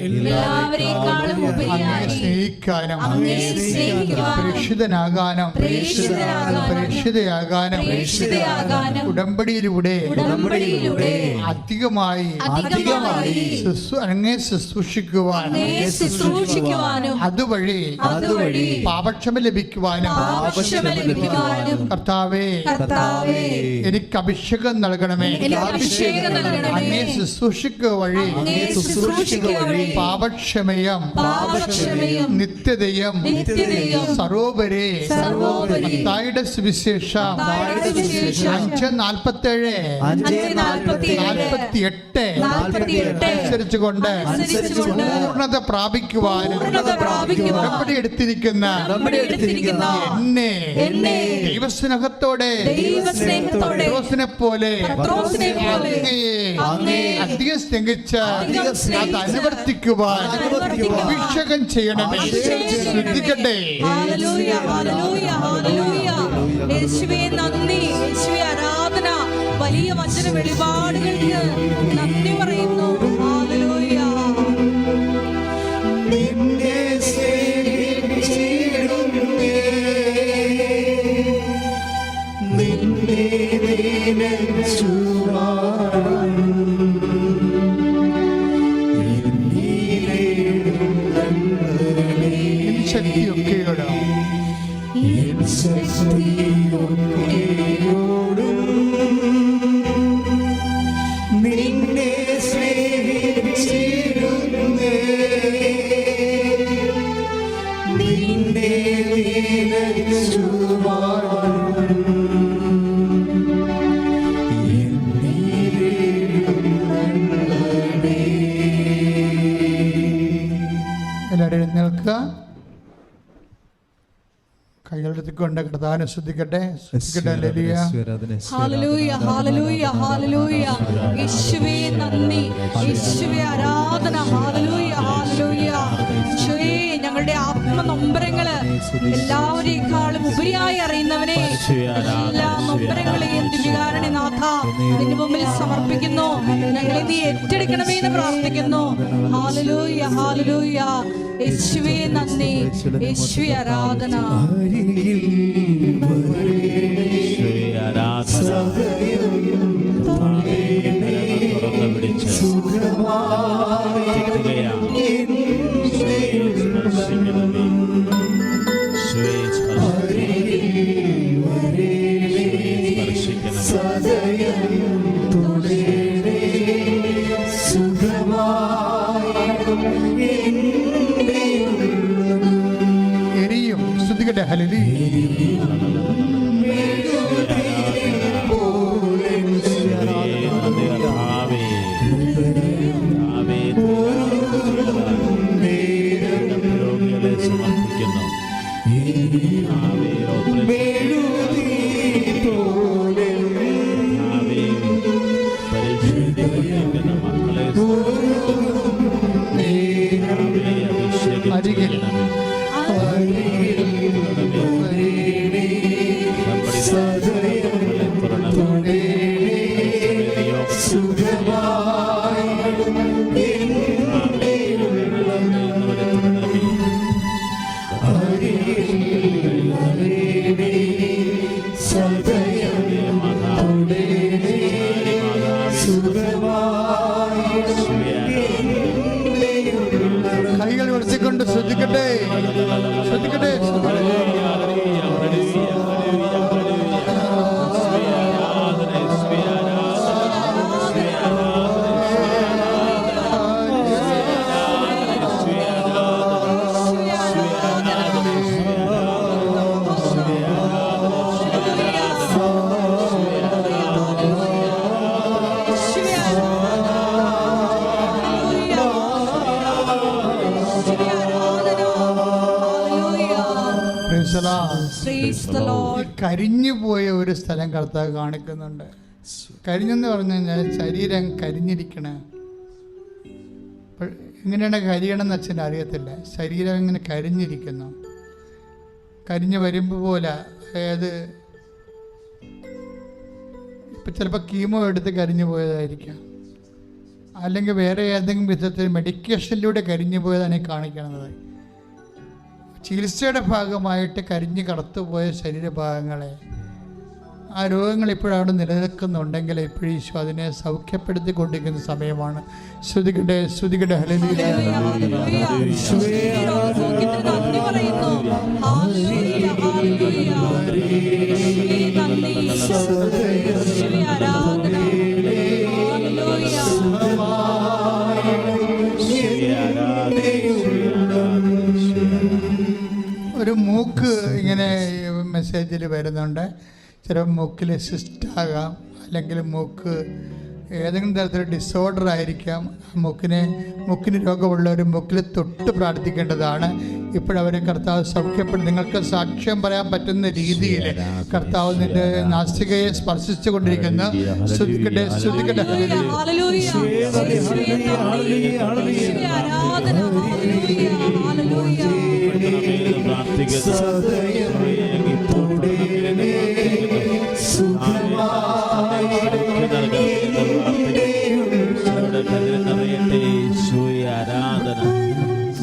അങ്ങയെ സ്നേഹിക്കാനും പ്രേക്ഷിതനാകാനും പ്രേക്ഷിതയാകാനും ഉടമ്പടിയിലൂടെ അധികമായി അങ്ങയെ ശുശ്രൂഷിക്കുവാനും അതുവഴി പാപക്ഷമ ലഭിക്കുവാനും കർത്താവേ എനിക്ക് അഭിഷേകം നൽകണമേ. അങ്ങയെ ശുശ്രൂഷിക്കുക വഴി പാപക്ഷമയം നിത്യതയും സർവോപരി മത്തായിയുടെ സുവിശേഷം 5:47-48 അനുസരിച്ചുകൊണ്ട് പൂർണ്ണത പ്രാപിക്കുവാനും ഉടമ്പടി എടുത്തിരിക്കുന്ന എന്നെ ദൈവസ്നേഹത്തോടെ പോലെ അധികം സ്നേഹിച്ച അത് അനുവർത്തിക്കുവാൻ അഭിഷേകം ചെയ്യണമേ. ശ്രദ്ധിക്കട്ടെ. യേശുവേ നന്ദി, യേശുവേ ആരാധന. വലിയ വചന വെളിപാടുകൾക്ക് നന്ദി പറയുന്നു. ഹല്ലേലൂയ. നിന്നെ സ്നേഹിച്ചിടുന്നേ, നിന്നെ നിന്നെ സ്നേഹിച്ചിടുന്നേ, നിന്നെ എല്ലാവരും എഴുന്നേൽക്കുക. കൈകളെടുത്തുകൊണ്ട് കർത്താവിനെ ശ്രദ്ധിക്കട്ടെ. Hallelujah, hallelujah, hallelujah. യേശുവേ നന്ദി, യേശുവേ ആരാധന. Hallelujah, hallelujah. യേശുവേ ഞങ്ങളുടെ ആത്മനൊമ്പരങ്ങള് എല്ലാവരെക്കാളും ഉപരിയായി അറിയുന്നവനെ, എല്ലാ നൊമ്പരങ്ങളെയും ദിവ്യകാരുണ്യ നാഥ നിന്റെ മുമ്പിൽ സമർപ്പിക്കുന്നു. ഞങ്ങളെ നീ ഏറ്റെടുക്കണമേ എന്ന് പ്രാർത്ഥിക്കുന്നു. Hallelujah, hallelujah. യേശുവേ നന്ദി, യേശുവേ ആരാധന. യേശുവേ ആരാധന. കർത്താവേ, കരങ്ങൾ തുറന്ന് പിടിച്ച് സ്തുതിക്കുകയാണ്. യേശുവേ സ്പർശിക്കണമേ. യേശുവേ എരിയും സ്തുതിക്കട്ടെ. ഹല്ലേലൂയ. സമർപ്പിക്കുന്നു. മക്കളെ കൈകൾ ഉയർത്തിക്കൊണ്ട് ശ്രദ്ധിക്കട്ടെ, ശ്രദ്ധിക്കട്ടെ. കരിഞ്ഞുപോയ ഒരു സ്ഥലം കർത്താവ് കാണിക്കുന്നുണ്ട്. കരിഞ്ഞെന്ന് പറഞ്ഞു കഴിഞ്ഞാൽ ശരീരം കരിഞ്ഞിരിക്കണ. എങ്ങനെയാണ് കരിയണമെന്ന് അച്ഛൻ അറിയത്തില്ല. ശരീരം ഇങ്ങനെ കരിഞ്ഞിരിക്കുന്നു, കരിഞ്ഞു വരുമ്പോൾ പോലെ. അതായത് ഇപ്പം ചിലപ്പോൾ കീമോ എടുത്ത് കരിഞ്ഞു പോയതായിരിക്കാം, അല്ലെങ്കിൽ വേറെ ഏതെങ്കിലും വിധത്തിൽ മെഡിക്കേഷനിലൂടെ കരിഞ്ഞു പോയതാണ് ഈ കാണിക്കുന്നത്. ചികിത്സയുടെ ഭാഗമായിട്ട് കരിഞ്ഞ് കറുത്തുപോയ ശരീരഭാഗങ്ങളെ, ആ രോഗങ്ങൾ ഇപ്പോഴവിടെ നിലനിൽക്കുന്നുണ്ടെങ്കിൽ ഇപ്പോഴും ഈശോ അതിനെ സൗഖ്യപ്പെടുത്തിക്കൊണ്ടിരിക്കുന്ന സമയമാണ്. ശ്രുതികട്ടെ, ശ്രുതികട്ടെ. ഹല്ലേലൂയ. ഒരു മൂക്ക് ഇങ്ങനെ മെസ്സേജിൽ വരുന്നുണ്ട്. ചില മൂക്കിൽ സിസ്റ്റ് ആകാം, അല്ലെങ്കിൽ മൂക്ക് ഏതെങ്കിലും തരത്തിലുള്ള ഡിസോർഡർ ആയിരിക്കാം. മൂക്കിന് രോഗമുള്ളവർ മൂക്കിൽ തൊട്ട് പ്രാർത്ഥിക്കേണ്ടതാണ്. ഇപ്പോഴവരെ കർത്താവ് സൗഖ്യപ്പെടും. നിങ്ങൾക്ക് സാക്ഷ്യം പറയാൻ പറ്റുന്ന രീതിയിൽ കർത്താവ് നിന്റെ നാസികയെ സ്പർശിച്ചു കൊണ്ടിരിക്കുന്നു. ശ്രുതിക്കട്ടെ, ശ്രുതിക്കട്ടെ.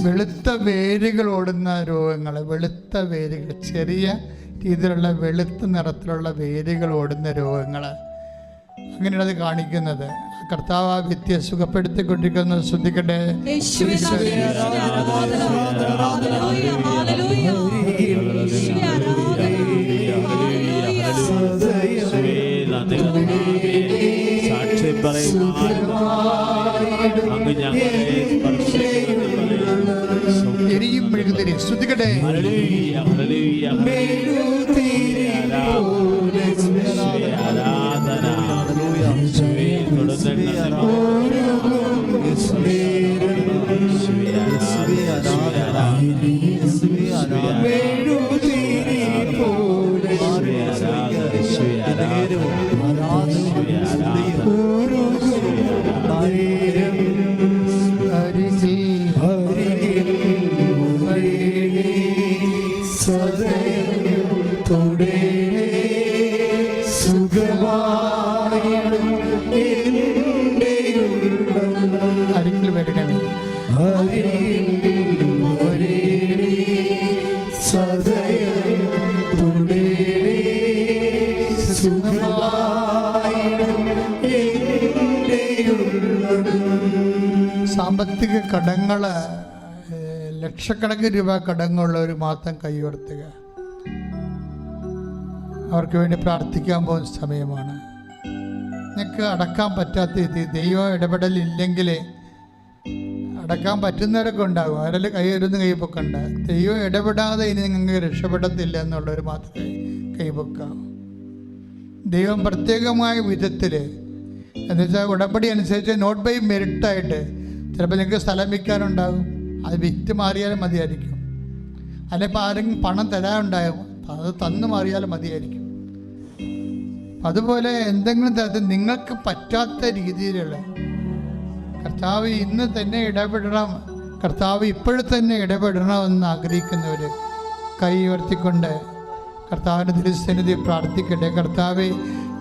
വെളുത്ത വേരുകൾ ഓടുന്ന രോഗങ്ങൾ, വെളുത്ത വേരുകൾ, ചെറിയ രീതിയിലുള്ള വെളുത്ത നിറത്തിലുള്ള വേരുകൾ ഓടുന്ന രോഗങ്ങൾ, അങ്ങനെയാണ് അത് കാണിക്കുന്നത്. കർത്താവ് ആ വ്യക്തിയെ സുഖപ്പെടുത്തിക്കൊണ്ടിരിക്കുന്നത്. ശ്രദ്ധിക്കട്ടെ. സാക്ഷ്യം എരിയും മെഴുകുതിരി. ശ്രദ്ധിക്കട്ടെ. അരികിൽ വരണമേ. സാമ്പത്തിക കടങ്ങൾ, ലക്ഷക്കണക്കിന് രൂപ കടങ്ങളുള്ളവർ മാത്രം കൈ ഉയർത്തുക. അവർക്ക് വേണ്ടി പ്രാർത്ഥിക്കാൻ പോകുന്ന സമയമാണ്. നിങ്ങൾക്ക് അടക്കാൻ പറ്റാത്ത ഇത് ദൈവം ഇടപെടലില്ലെങ്കിൽ അടക്കാൻ പറ്റുന്നവരൊക്കെ ഉണ്ടാകും. അവരെല്ലാം കൈയൊരുന്ന് കൈപ്പൊക്കണ്ട. ദൈവം ഇടപെടാതെ ഇനി നിങ്ങൾക്ക് രക്ഷപ്പെടത്തില്ല എന്നുള്ളവർ മാത്രമേ കൈപ്പൊക്കാം. ദൈവം പ്രത്യേകമായ വിധത്തിൽ എന്നുവെച്ചാൽ ഉടമ്പടി അനുസരിച്ച് നോട്ട് ബൈ മെറിറ്റായിട്ട് ചിലപ്പോൾ നിങ്ങൾക്ക് സ്ഥലം വിൽക്കാനുണ്ടാകും, അത് വിറ്റ് മാറിയാലും മതിയായിരിക്കും. അല്ലെങ്കിൽ ആരെങ്കിലും പണം തരാനുണ്ടാകും, അത് തന്നു മാറിയാലും മതിയായിരിക്കും. അതുപോലെ എന്തെങ്കിലും തരത്തിൽ നിങ്ങൾക്ക് പറ്റാത്ത രീതിയിലുള്ള കർത്താവ് ഇന്ന് തന്നെ ഇടപെടണം, കർത്താവ് ഇപ്പോഴും തന്നെ ഇടപെടണമെന്ന് ആഗ്രഹിക്കുന്നവർ കൈ ഉയർത്തിക്കൊണ്ട് കർത്താവിൻ്റെ തിരുസന്നിധി പ്രാർത്ഥിക്കട്ടെ. കർത്താവെ,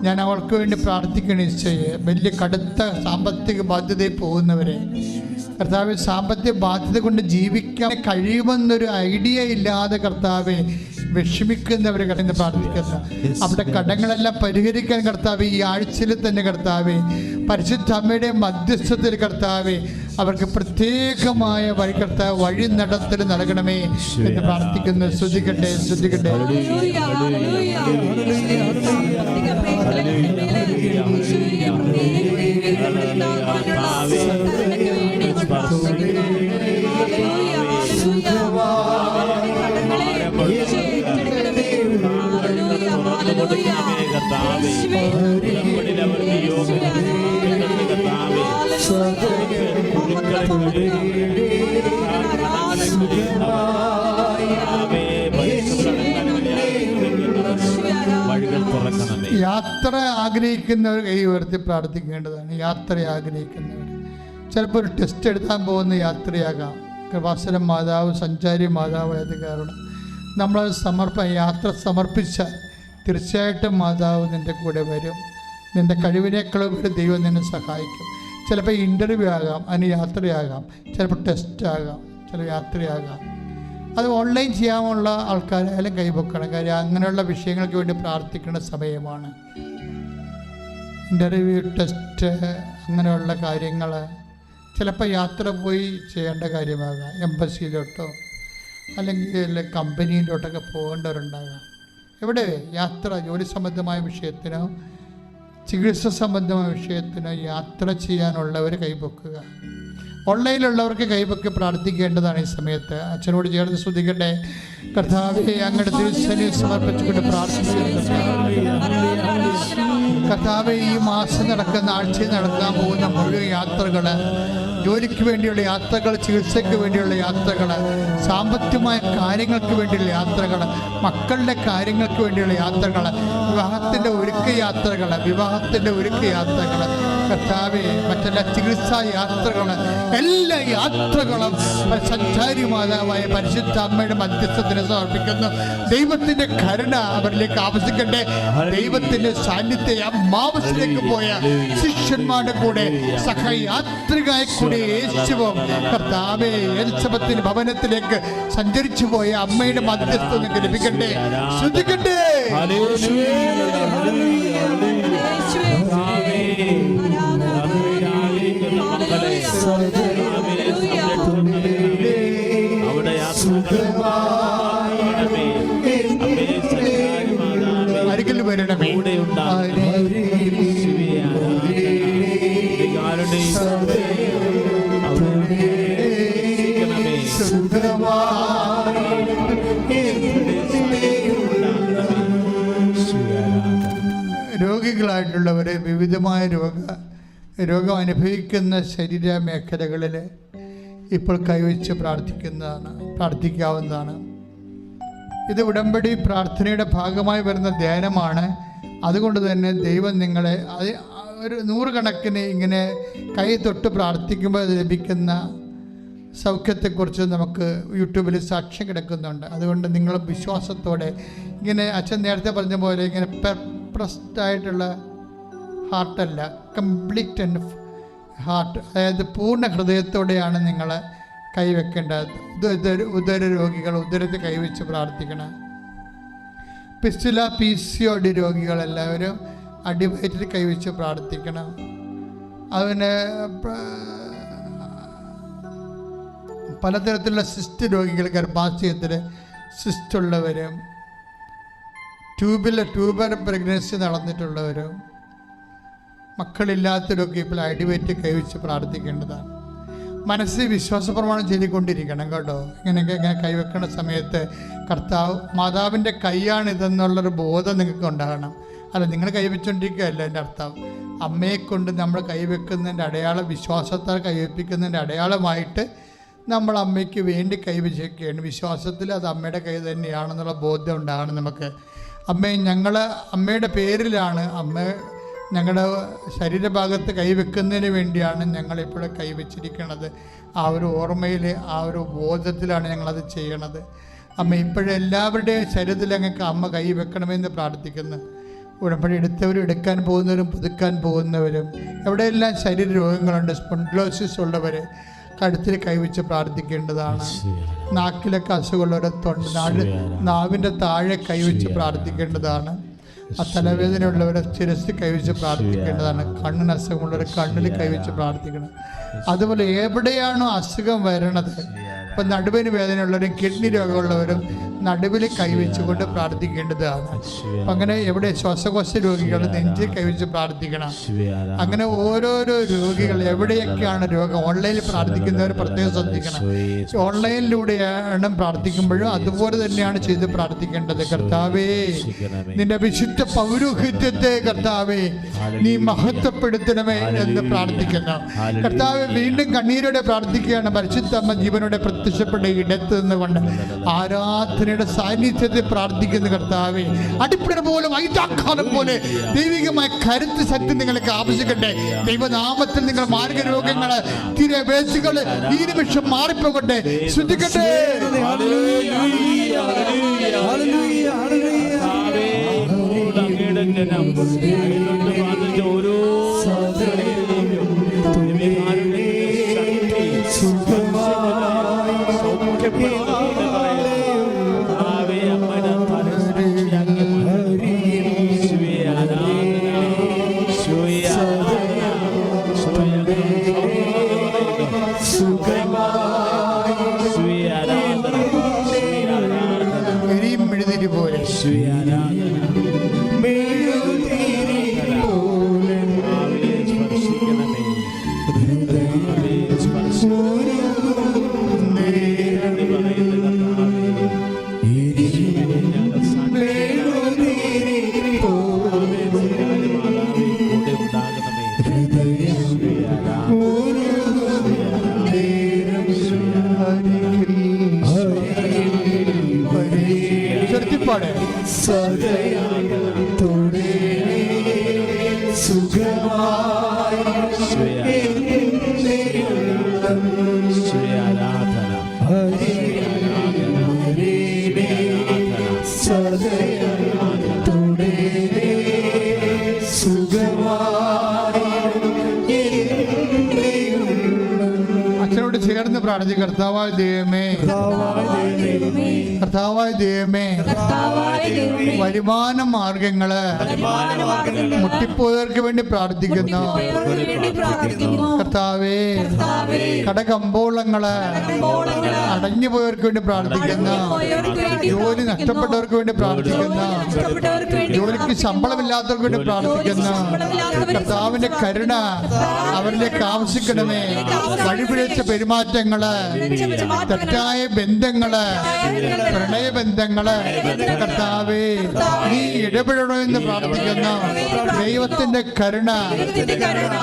ഞാൻ അവൾക്ക് വേണ്ടി പ്രാർത്ഥിക്കണം. ഈശോയെ, വലിയ കടുത്ത സാമ്പത്തിക ബാധ്യതയിൽ പോകുന്നവരെ കർത്താവ്, സാമ്പത്തിക ബാധ്യത കൊണ്ട് ജീവിക്കാൻ കഴിയുമെന്നൊരു ഐഡിയ ഇല്ലാതെ കർത്താവെ വിഷമിക്കുന്നവരെ കടന്ന് പ്രാർത്ഥിക്കുന്ന അവിടെ കടങ്ങളെല്ലാം പരിഹരിക്കാൻ കർത്താവ് ഈ ആഴ്ചയിൽ തന്നെ കർത്താവെ പരിശുദ്ധ അമ്മയുടെ മധ്യസ്ഥത്തിൽ കർത്താവെ അവർക്ക് പ്രത്യേകമായ വഴി കർത്താവ് വഴി നടത്തൽ നൽകണമേ എന്ന് പ്രാർത്ഥിക്കുന്നു. ശ്രദ്ധിക്കട്ടെ, ശ്രദ്ധിക്കട്ടെ. യാത്ര ആഗ്രഹിക്കുന്നവർ കൈ ഉയർത്തി പ്രാർത്ഥിക്കേണ്ടതാണ്. യാത്ര ആഗ്രഹിക്കുന്നവർ ചിലപ്പോൾ ഒരു ടെസ്റ്റ് എടുക്കാൻ പോകുന്ന യാത്രയാകാം. കൃപാസനം മാതാവ് സഞ്ചാരി മാതാവായത് കാരണം നമ്മൾ യാത്ര സമർപ്പിച്ചാൽ തീർച്ചയായിട്ടും മാതാവ് നിൻ്റെ കൂടെ വരും. നിൻ്റെ കഴിവിനേക്കാൾ വരെ ദൈവം നിന്നെ സഹായിക്കും. ചിലപ്പോൾ ഇൻ്റർവ്യൂ ആകാം, അതിന് യാത്രയാകാം, ചിലപ്പോൾ ടെസ്റ്റ് ആകാം, ചില യാത്രയാകാം. അത് ഓൺലൈൻ ചെയ്യാനുള്ള ആൾക്കാരായാലും കൈപൊക്കണം. കാര്യം അങ്ങനെയുള്ള വിഷയങ്ങൾക്ക് വേണ്ടി പ്രാർത്ഥിക്കേണ്ട സമയമാണ്. ഇൻ്റർവ്യൂ, ടെസ്റ്റ്, അങ്ങനെയുള്ള കാര്യങ്ങൾ ചിലപ്പോൾ യാത്ര പോയി ചെയ്യേണ്ട കാര്യമാകാം. എംബസിയിലോട്ടോ അല്ലെങ്കിൽ കമ്പനിയിലോട്ടൊക്കെ പോകേണ്ടവരുണ്ടാകാം. എവിടെ യാത്ര, ജോലി സംബന്ധമായ വിഷയത്തിനോ ചികിത്സ സംബന്ധമായ വിഷയത്തിനോ യാത്ര ചെയ്യാനുള്ളവർ കൈപൊക്കുക. ഓൺലൈനിലുള്ളവർക്ക് കൈപൊക്കി പ്രാർത്ഥിക്കേണ്ടതാണ് ഈ സമയത്ത്. അച്ഛനോട് ചേർന്ന് ശ്രദ്ധിക്കട്ടെ. കർത്താവെ, അങ്ങയുടെ തിരുസന്നിധിയിൽ സമർപ്പിച്ചുകൊണ്ട് പ്രാർത്ഥിക്കുന്നു. കർത്താവെ, ഈ മാസം നടക്കുന്ന, ആഴ്ചയിൽ നടക്കാൻ പോകുന്ന മുഴുവൻ യാത്രകൾ, ജോലിക്ക് വേണ്ടിയുള്ള യാത്രകൾ, ചികിത്സയ്ക്ക് വേണ്ടിയുള്ള യാത്രകൾ, സാമ്പത്തികമായ കാര്യങ്ങൾക്ക് വേണ്ടിയുള്ള യാത്രകൾ, മക്കളുടെ കാര്യങ്ങൾക്ക് വേണ്ടിയുള്ള യാത്രകൾ, വിവാഹത്തിൻ്റെ ഒരുക്ക യാത്രകൾ, കർത്താവെ, മറ്റെല്ലാ ചികിത്സാ യാത്രകൾ, എല്ലാ യാത്രകളും സഞ്ചാരി മാതാവായ പരിശുദ്ധ അമ്മയുടെ മധ്യസ്ഥത്തിന് സമർപ്പിക്കുന്നു. ദൈവത്തിൻ്റെ കരുണ അവരിലേക്ക് ആവശ്യിക്കട്ടെ. ദൈവത്തിൻ്റെ സാന്നിധ്യം അമ്മാവസിലേക്ക് പോയ ശിഷ്യന്മാരുടെ കൂടെ സഹയാത്രികമായി കൂടി യേശുവും കർത്താവെ എലിസബത്തിന്റെ ഭവനത്തിലേക്ക് സഞ്ചരിച്ചു പോയ അമ്മയുടെ മധ്യസ്ഥം ലഭിക്കട്ടെ. ശ്രദ്ധിക്കട്ടെ. അരികിൽ വരണമേ. രോഗികളായിട്ടുള്ളവരെ, വിവിധമായ രോഗം അനുഭവിക്കുന്ന ശരീര മേഖലകളിൽ ഇപ്പോൾ കൈവച്ച് പ്രാർത്ഥിക്കാവുന്നതാണ്. ഇത് ഉടമ്പടി പ്രാർത്ഥനയുടെ ഭാഗമായി വരുന്ന ധ്യാനമാണ്. അതുകൊണ്ട് തന്നെ ദൈവം നിങ്ങളെ ഒരു 100 കണക്കിന് ഇങ്ങനെ കൈ തൊട്ട് പ്രാർത്ഥിക്കുമ്പോൾ അത് ലഭിക്കുന്ന സൗഖ്യത്തെക്കുറിച്ച് നമുക്ക് യൂട്യൂബിൽ സാക്ഷ്യം കിടക്കുന്നുണ്ട്. അതുകൊണ്ട് നിങ്ങൾ വിശ്വാസത്തോടെ ഇങ്ങനെ അച്ഛൻ നേരത്തെ പറഞ്ഞ പോലെ ഇങ്ങനെ പെർപ്രസ്ഡ് ആയിട്ടുള്ള ഹാർട്ടല്ല, കംപ്ലീറ്റ് ആൻഡ് ഹാർട്ട്, അതായത് പൂർണ്ണ ഹൃദയത്തോടെയാണ് നിങ്ങൾ കൈവെക്കേണ്ടത്. ഉദര രോഗികൾ ഉദരത്തിൽ കൈവച്ച് പ്രാർത്ഥിക്കണം. പിസ്റ്റുല PCOD രോഗികളെല്ലാവരും അടിവയറ്റിൽ കൈവച്ച് പ്രാർത്ഥിക്കണം. അതിന് പലതരത്തിലുള്ള സിസ്റ്റ് രോഗികൾ, ഗർഭാശയത്തിൽ സിസ്റ്റുള്ളവരും ട്യൂബർ പ്രഗ്നൻസി നടന്നിട്ടുള്ളവരും മക്കളില്ലാത്തവരൊക്കെ ഇപ്പോൾ അടിവേറ്റ് കൈവച്ച് പ്രാർത്ഥിക്കേണ്ടതാണ്. മനസ്സിൽ വിശ്വാസപ്രമാണം ചെയ്തുകൊണ്ടിരിക്കണം കേട്ടോ. ഇങ്ങനെ കൈവെക്കുന്ന സമയത്ത് കർത്താവ് മാതാവിൻ്റെ കൈയാണിതെന്നുള്ളൊരു ബോധം നിങ്ങൾക്ക് ഉണ്ടാകണം. അല്ല, നിങ്ങൾ കൈവച്ചുകൊണ്ടിരിക്കുകയല്ല എൻ്റെ അർത്ഥം. അമ്മയെക്കൊണ്ട് നമ്മൾ കൈവെക്കുന്നതിൻ്റെ അടയാളം, വിശ്വാസത്താൽ കൈവെപ്പിക്കുന്നതിൻ്റെ അടയാളമായിട്ട് നമ്മൾ അമ്മയ്ക്ക് വേണ്ടി കൈവച്ചിരിക്കുകയാണ്. വിശ്വാസത്തിൽ അത് അമ്മയുടെ കൈ തന്നെയാണെന്നുള്ള ബോധ്യം ഉണ്ടാകണം നമുക്ക്. അമ്മയുടെ പേരിലാണ്, അമ്മ ഞങ്ങളുടെ ശരീരഭാഗത്ത് കൈവെക്കുന്നതിന് വേണ്ടിയാണ് ഞങ്ങളിപ്പോൾ കൈവച്ചിരിക്കുന്നത്. ആ ഒരു ഓർമ്മയിൽ, ആ ഒരു ബോധത്തിലാണ് ഞങ്ങളത് ചെയ്യണത്. അമ്മ ഇപ്പോഴും എല്ലാവരുടെയും ശരീരത്തിൽ ഞങ്ങൾക്ക് അമ്മ കൈവെക്കണമെന്ന് പ്രാർത്ഥിക്കുന്നു. ഉടമ്പടി എടുത്തവരും എടുക്കാൻ പോകുന്നവരും പുതുക്കാൻ പോകുന്നവരും, എവിടെയെല്ലാം ശരീര രോഗങ്ങളുണ്ട്, സ്പോണ്ടിലോസിസ് ഉള്ളവർ കഴുത്തിൽ കൈവച്ച് പ്രാർത്ഥിക്കേണ്ടതാണ്. നാക്കിലൊക്കെ അസുഖമുള്ളവരെ നാവിൻ്റെ താഴെ കൈവച്ച് പ്രാർത്ഥിക്കേണ്ടതാണ്. ആ തലവേദനയുള്ളവരെ ശിരസ് കൈവച്ച് പ്രാർത്ഥിക്കേണ്ടതാണ്. കണ്ണിന് അസുഖമുള്ളവരെ കണ്ണിൽ കൈവച്ച് പ്രാർത്ഥിക്കണം. അതുപോലെ എവിടെയാണോ അസുഖം വരണത്, ഇപ്പം നടുവിന് വേദനയുള്ളവരും കിഡ്നി രോഗമുള്ളവരും നടുവിൽ കൈവച്ചുകൊണ്ട് പ്രാർത്ഥിക്കേണ്ടതാണ്. അപ്പം അങ്ങനെ എവിടെ ശ്വാസകോശ രോഗികൾ നെഞ്ചിൽ കൈവച്ച് പ്രാർത്ഥിക്കണം. അങ്ങനെ ഓരോരോ രോഗികൾ എവിടെയൊക്കെയാണ് രോഗം, ഓൺലൈനിൽ പ്രാർത്ഥിക്കുന്നവർ പ്രത്യേകം ശ്രദ്ധിക്കണം. ഓൺലൈനിലൂടെയാണ് പ്രാർത്ഥിക്കുമ്പോഴും അതുപോലെ തന്നെയാണ് ചെയ്ത് പ്രാർത്ഥിക്കേണ്ടത്. കർത്താവേ, നിന്റെ വിശുദ്ധ പൗരോഹിത്യത്തെ കർത്താവേ നീ മഹത്വപ്പെടുത്തണമേ എന്ന് പ്രാർത്ഥിക്കുന്നു. കർത്താവെ, വീണ്ടും കണ്ണീരോടെ പ്രാർത്ഥിക്കുകയാണ്. പരിശുദ്ധമ്മ ജീവനോടെ പ്രത്യക്ഷപ്പെട്ട ഇടത്ത് നിന്നുകൊണ്ട് ആരാധനയുടെ സാന്നിധ്യത്തിൽ പ്രാർത്ഥിക്കുന്ന കർത്താവെ, അടിപ്പിട പോലെ വൈതാക്കാലം പോലെ ദൈവികമായ കരുത്ത് ശക്തി നിങ്ങൾക്ക് ആവശ്യിക്കട്ടെ. ദൈവനാമത്തിൽ നിങ്ങൾ മാർഗരോഗങ്ങള് തിരവേശികള് ഈ നിമിഷം മാറിപ്പോകട്ടെ. ശ്രദ്ധിക്കട്ടെ. ഓരോ അച്ഛനോട് ചേർന്ന് പ്രാർത്ഥിക്കും. കർത്താവായ ദൈവമേ, കർത്താവായ ദൈവമേ, വരുമാന മാർഗങ്ങള് മുട്ടിപ്പോയവർക്ക് വേണ്ടി പ്രാർത്ഥിക്കുന്നു. കർത്താവേ, കടകമ്പോളങ്ങള് അടഞ്ഞുപോയവർക്ക് വേണ്ടി പ്രാർത്ഥിക്കുന്നു. ജോലി നഷ്ടപ്പെട്ടവർക്ക് വേണ്ടി പ്രാർത്ഥിക്കുന്നു. ജോലിക്ക് ശമ്പളമില്ലാത്തവർക്ക് വേണ്ടി പ്രാർത്ഥിക്കുന്നു. കർത്താവിന്റെ കരുണ അവരിലേക്ക് ആവശ്യിക്കണമേ. വഴിപിഴച്ച പെരുമാറ്റങ്ങള്, തെറ്റായ ബന്ധങ്ങള്, പ്രണയബന്ധങ്ങള് കർത്താവേ നീ ഇടപെടണമെന്ന് പ്രാർത്ഥിക്കുന്നു. ദൈവത്തിന്റെ കരുണ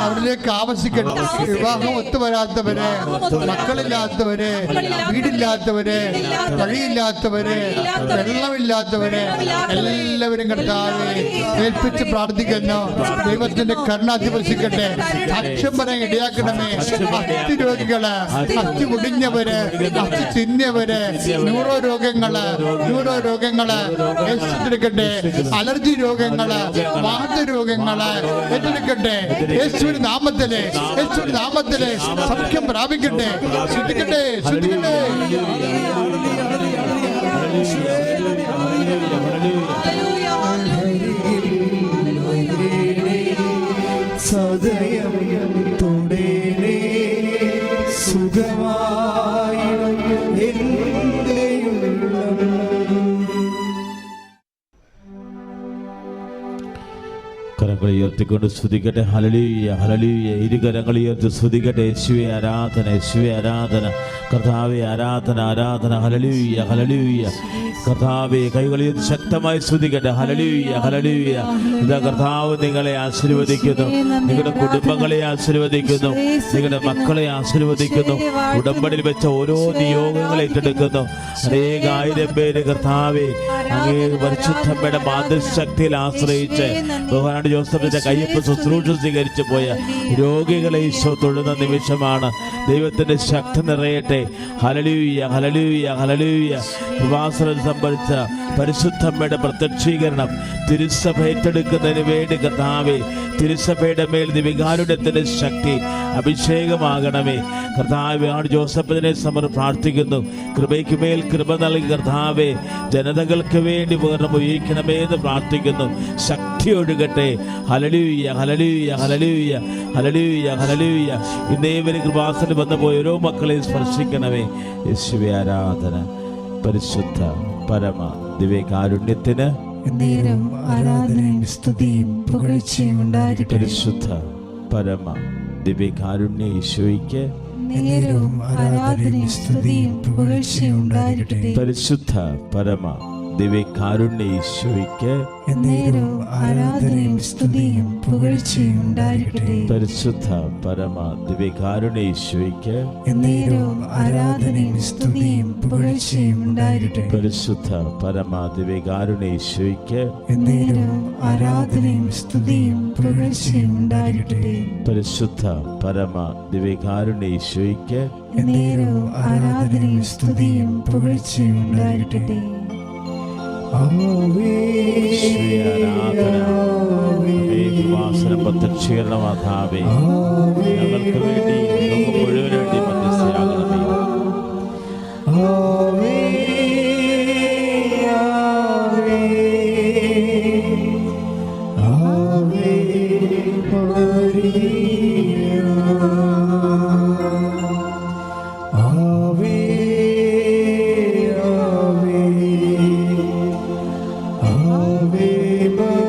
അവരിലേക്ക് ആവശ്യിക്കണം. വിവാഹം ഒത്തുവരാത്തവര്, മക്കളില്ലാത്തവര്, വീടില്ലാത്തവര്, വഴിയില്ലാത്തവര്, വെള്ളമില്ലാത്തവര് എല്ലാവരും കർത്താവേ ഏൽപ്പിച്ച് പ്രാർത്ഥിക്കുന്നു. ദൈവത്തിന്റെ കരുണ അധിവസിക്കട്ടെ. സാക്ഷ്യം പറയാൻ ഇടയാക്കണമേ. അസ്ഥി രോഗികള്, അസ്ഥി മുടിഞ്ഞവര്, അസ്ഥി ചിന്നവര്, ന്യൂറോ രോഗങ്ങള് ഏറ്റെടുക്കട്ടെ. അലർജി രോഗങ്ങള്, വാതരോഗങ്ങള് ഏറ്റെടുക്കട്ടെ. യേശുവിന്റെ നാമത്തിലെ സൗഖ്യം പ്രാപിക്കട്ടെ. ശ്രദ്ധിക്കട്ടെ. സദയം തുടരെ സുഖമായി കരങ്ങൾ ഉയർത്തിക്കൊണ്ട് സ്തുതിക്കട്ടെ. Hallelujah hallelujah. ഇരുകരങ്ങൾ ഉയർത്തി സ്തുതിക്കട്ടെ. യേശുവേ ആരാധന, യേശുവേ ആരാധന, കർത്താവേ ആരാധന, ആരാധന. Hallelujah hallelujah. കർത്താവേ കൈകൾ ഉയർത്തി ശക്തമായി സ്തുതിക്കട്ടെ. Hallelujah hallelujah. ഇതാ കർത്താവ് നിങ്ങളെ ആശീർവദിക്കുന്നു, നിങ്ങളുടെ കുടുംബങ്ങളെ ആശീർവദിക്കുന്നു, നിങ്ങളുടെ മക്കളെ ആശീർവദിക്കുന്നു. ഉടമ്പടിയിൽ വെച്ച ഓരോ നിയോഗങ്ങളെ ഏറ്റെടുക്കുന്നു. അനേകായിരം പേര് കർത്താവേ അങ്ങേ പരിശുദ്ധമ്മയുടെ മാതൃശക്തിയിൽ ആശ്രയിച്ച് ബഹുമാനപ്പെട്ട ജോസഫിന്റെ കയ്യൊപ്പ് ശുശ്രൂഷ സ്വീകരിച്ചു പോയ രോഗികളെ ഈശോ തൊഴുന്ന നിമിഷമാണ്. ദൈവത്തിന്റെ ശക്തി നിറയട്ടെ. Hallelujah hallelujah hallelujah. കൃപാസനം സംഭരിച്ച പരിശുദ്ധമ്മയുടെ പ്രത്യക്ഷീകരണം തിരുസഭ ഏറ്റെടുക്കുന്നതിന് വേണ്ടി കർത്താവേ തിരുസഭയുടെ മേൽ ദിവികാരുണ്യത്തിന്റെ ശക്തി അഭിഷേകമാകണമേ. കർത്താവേ ജോസഫിനെ പ്രാർത്ഥിക്കുന്നു. കൃപയ്ക്ക് മേൽ കൃപ നൽകി കർത്താവേ ജനതകൾക്ക് വേണ്ടി ഉപകരണം ഉപയോഗിക്കണമേ എന്ന് പ്രാർത്ഥിക്കുന്നു. ശക്തി ഒഴുകട്ടെ. Hallelujah hallelujah hallelujah hallelujah hallelujah. ഇന്നേവരെ കൃപാസനം വന്നു പോയ ഓരോ മക്കളെയും സ്പർശിക്കണമേ. യേശുവേ ആരാധന. പരിശുദ്ധ പരമ ദിവ്യകാരുണ്യത്തിന് ആരാധനയും സ്തുതിയും പുകഴ്ചയും ഉണ്ടായിരിക്കട്ടെ. പരിശുദ്ധ പരമ ദിവ്യകാരുണ്യ ഈശോയ്ക്ക് ആരാധനയും സ്തുതിയും പുകഴ്ചയും ഉണ്ടായിരിക്കട്ടെ. പരിശുദ്ധ പരമ ദിവ്യകാരുണ്യ ഈശോയ്ക്ക് ആരാധനയും സ്തുതിയും പുകഴ്ചയും ഉണ്ടായിരിക്കട്ടെ. പരിശുദ്ധ പരമ ദിവ്യകാരുണ്യ ഈശോയ്ക്ക് ആരാധനയും സ്തുതിയും പുകഴ്ചയും ഉണ്ടായിരിക്കട്ടെ. പരിശുദ്ധ പരമ ദിവ്യകാരുണ്യ ഈശോയ്ക്ക് ആരാധനയും സ്തുതിയും പുകഴ്ചയും ഉണ്ടായിരിക്കട്ടെ. പരിശുദ്ധ പരമ ദിവ്യകാരുണ്യ ഈശോയ്ക്ക് ആരാധനയും സ്തുതിയും പുകഴ്ചയും ഉണ്ടായിരിക്കട്ടെ. പ്രത്യക്ഷീകരണമാകാവേ ഞങ്ങൾക്ക് വേണ്ടി നമുക്ക് മുഴുവൻ വേണ്ടി മധ്യസ്ഥയാകണമേ. Ave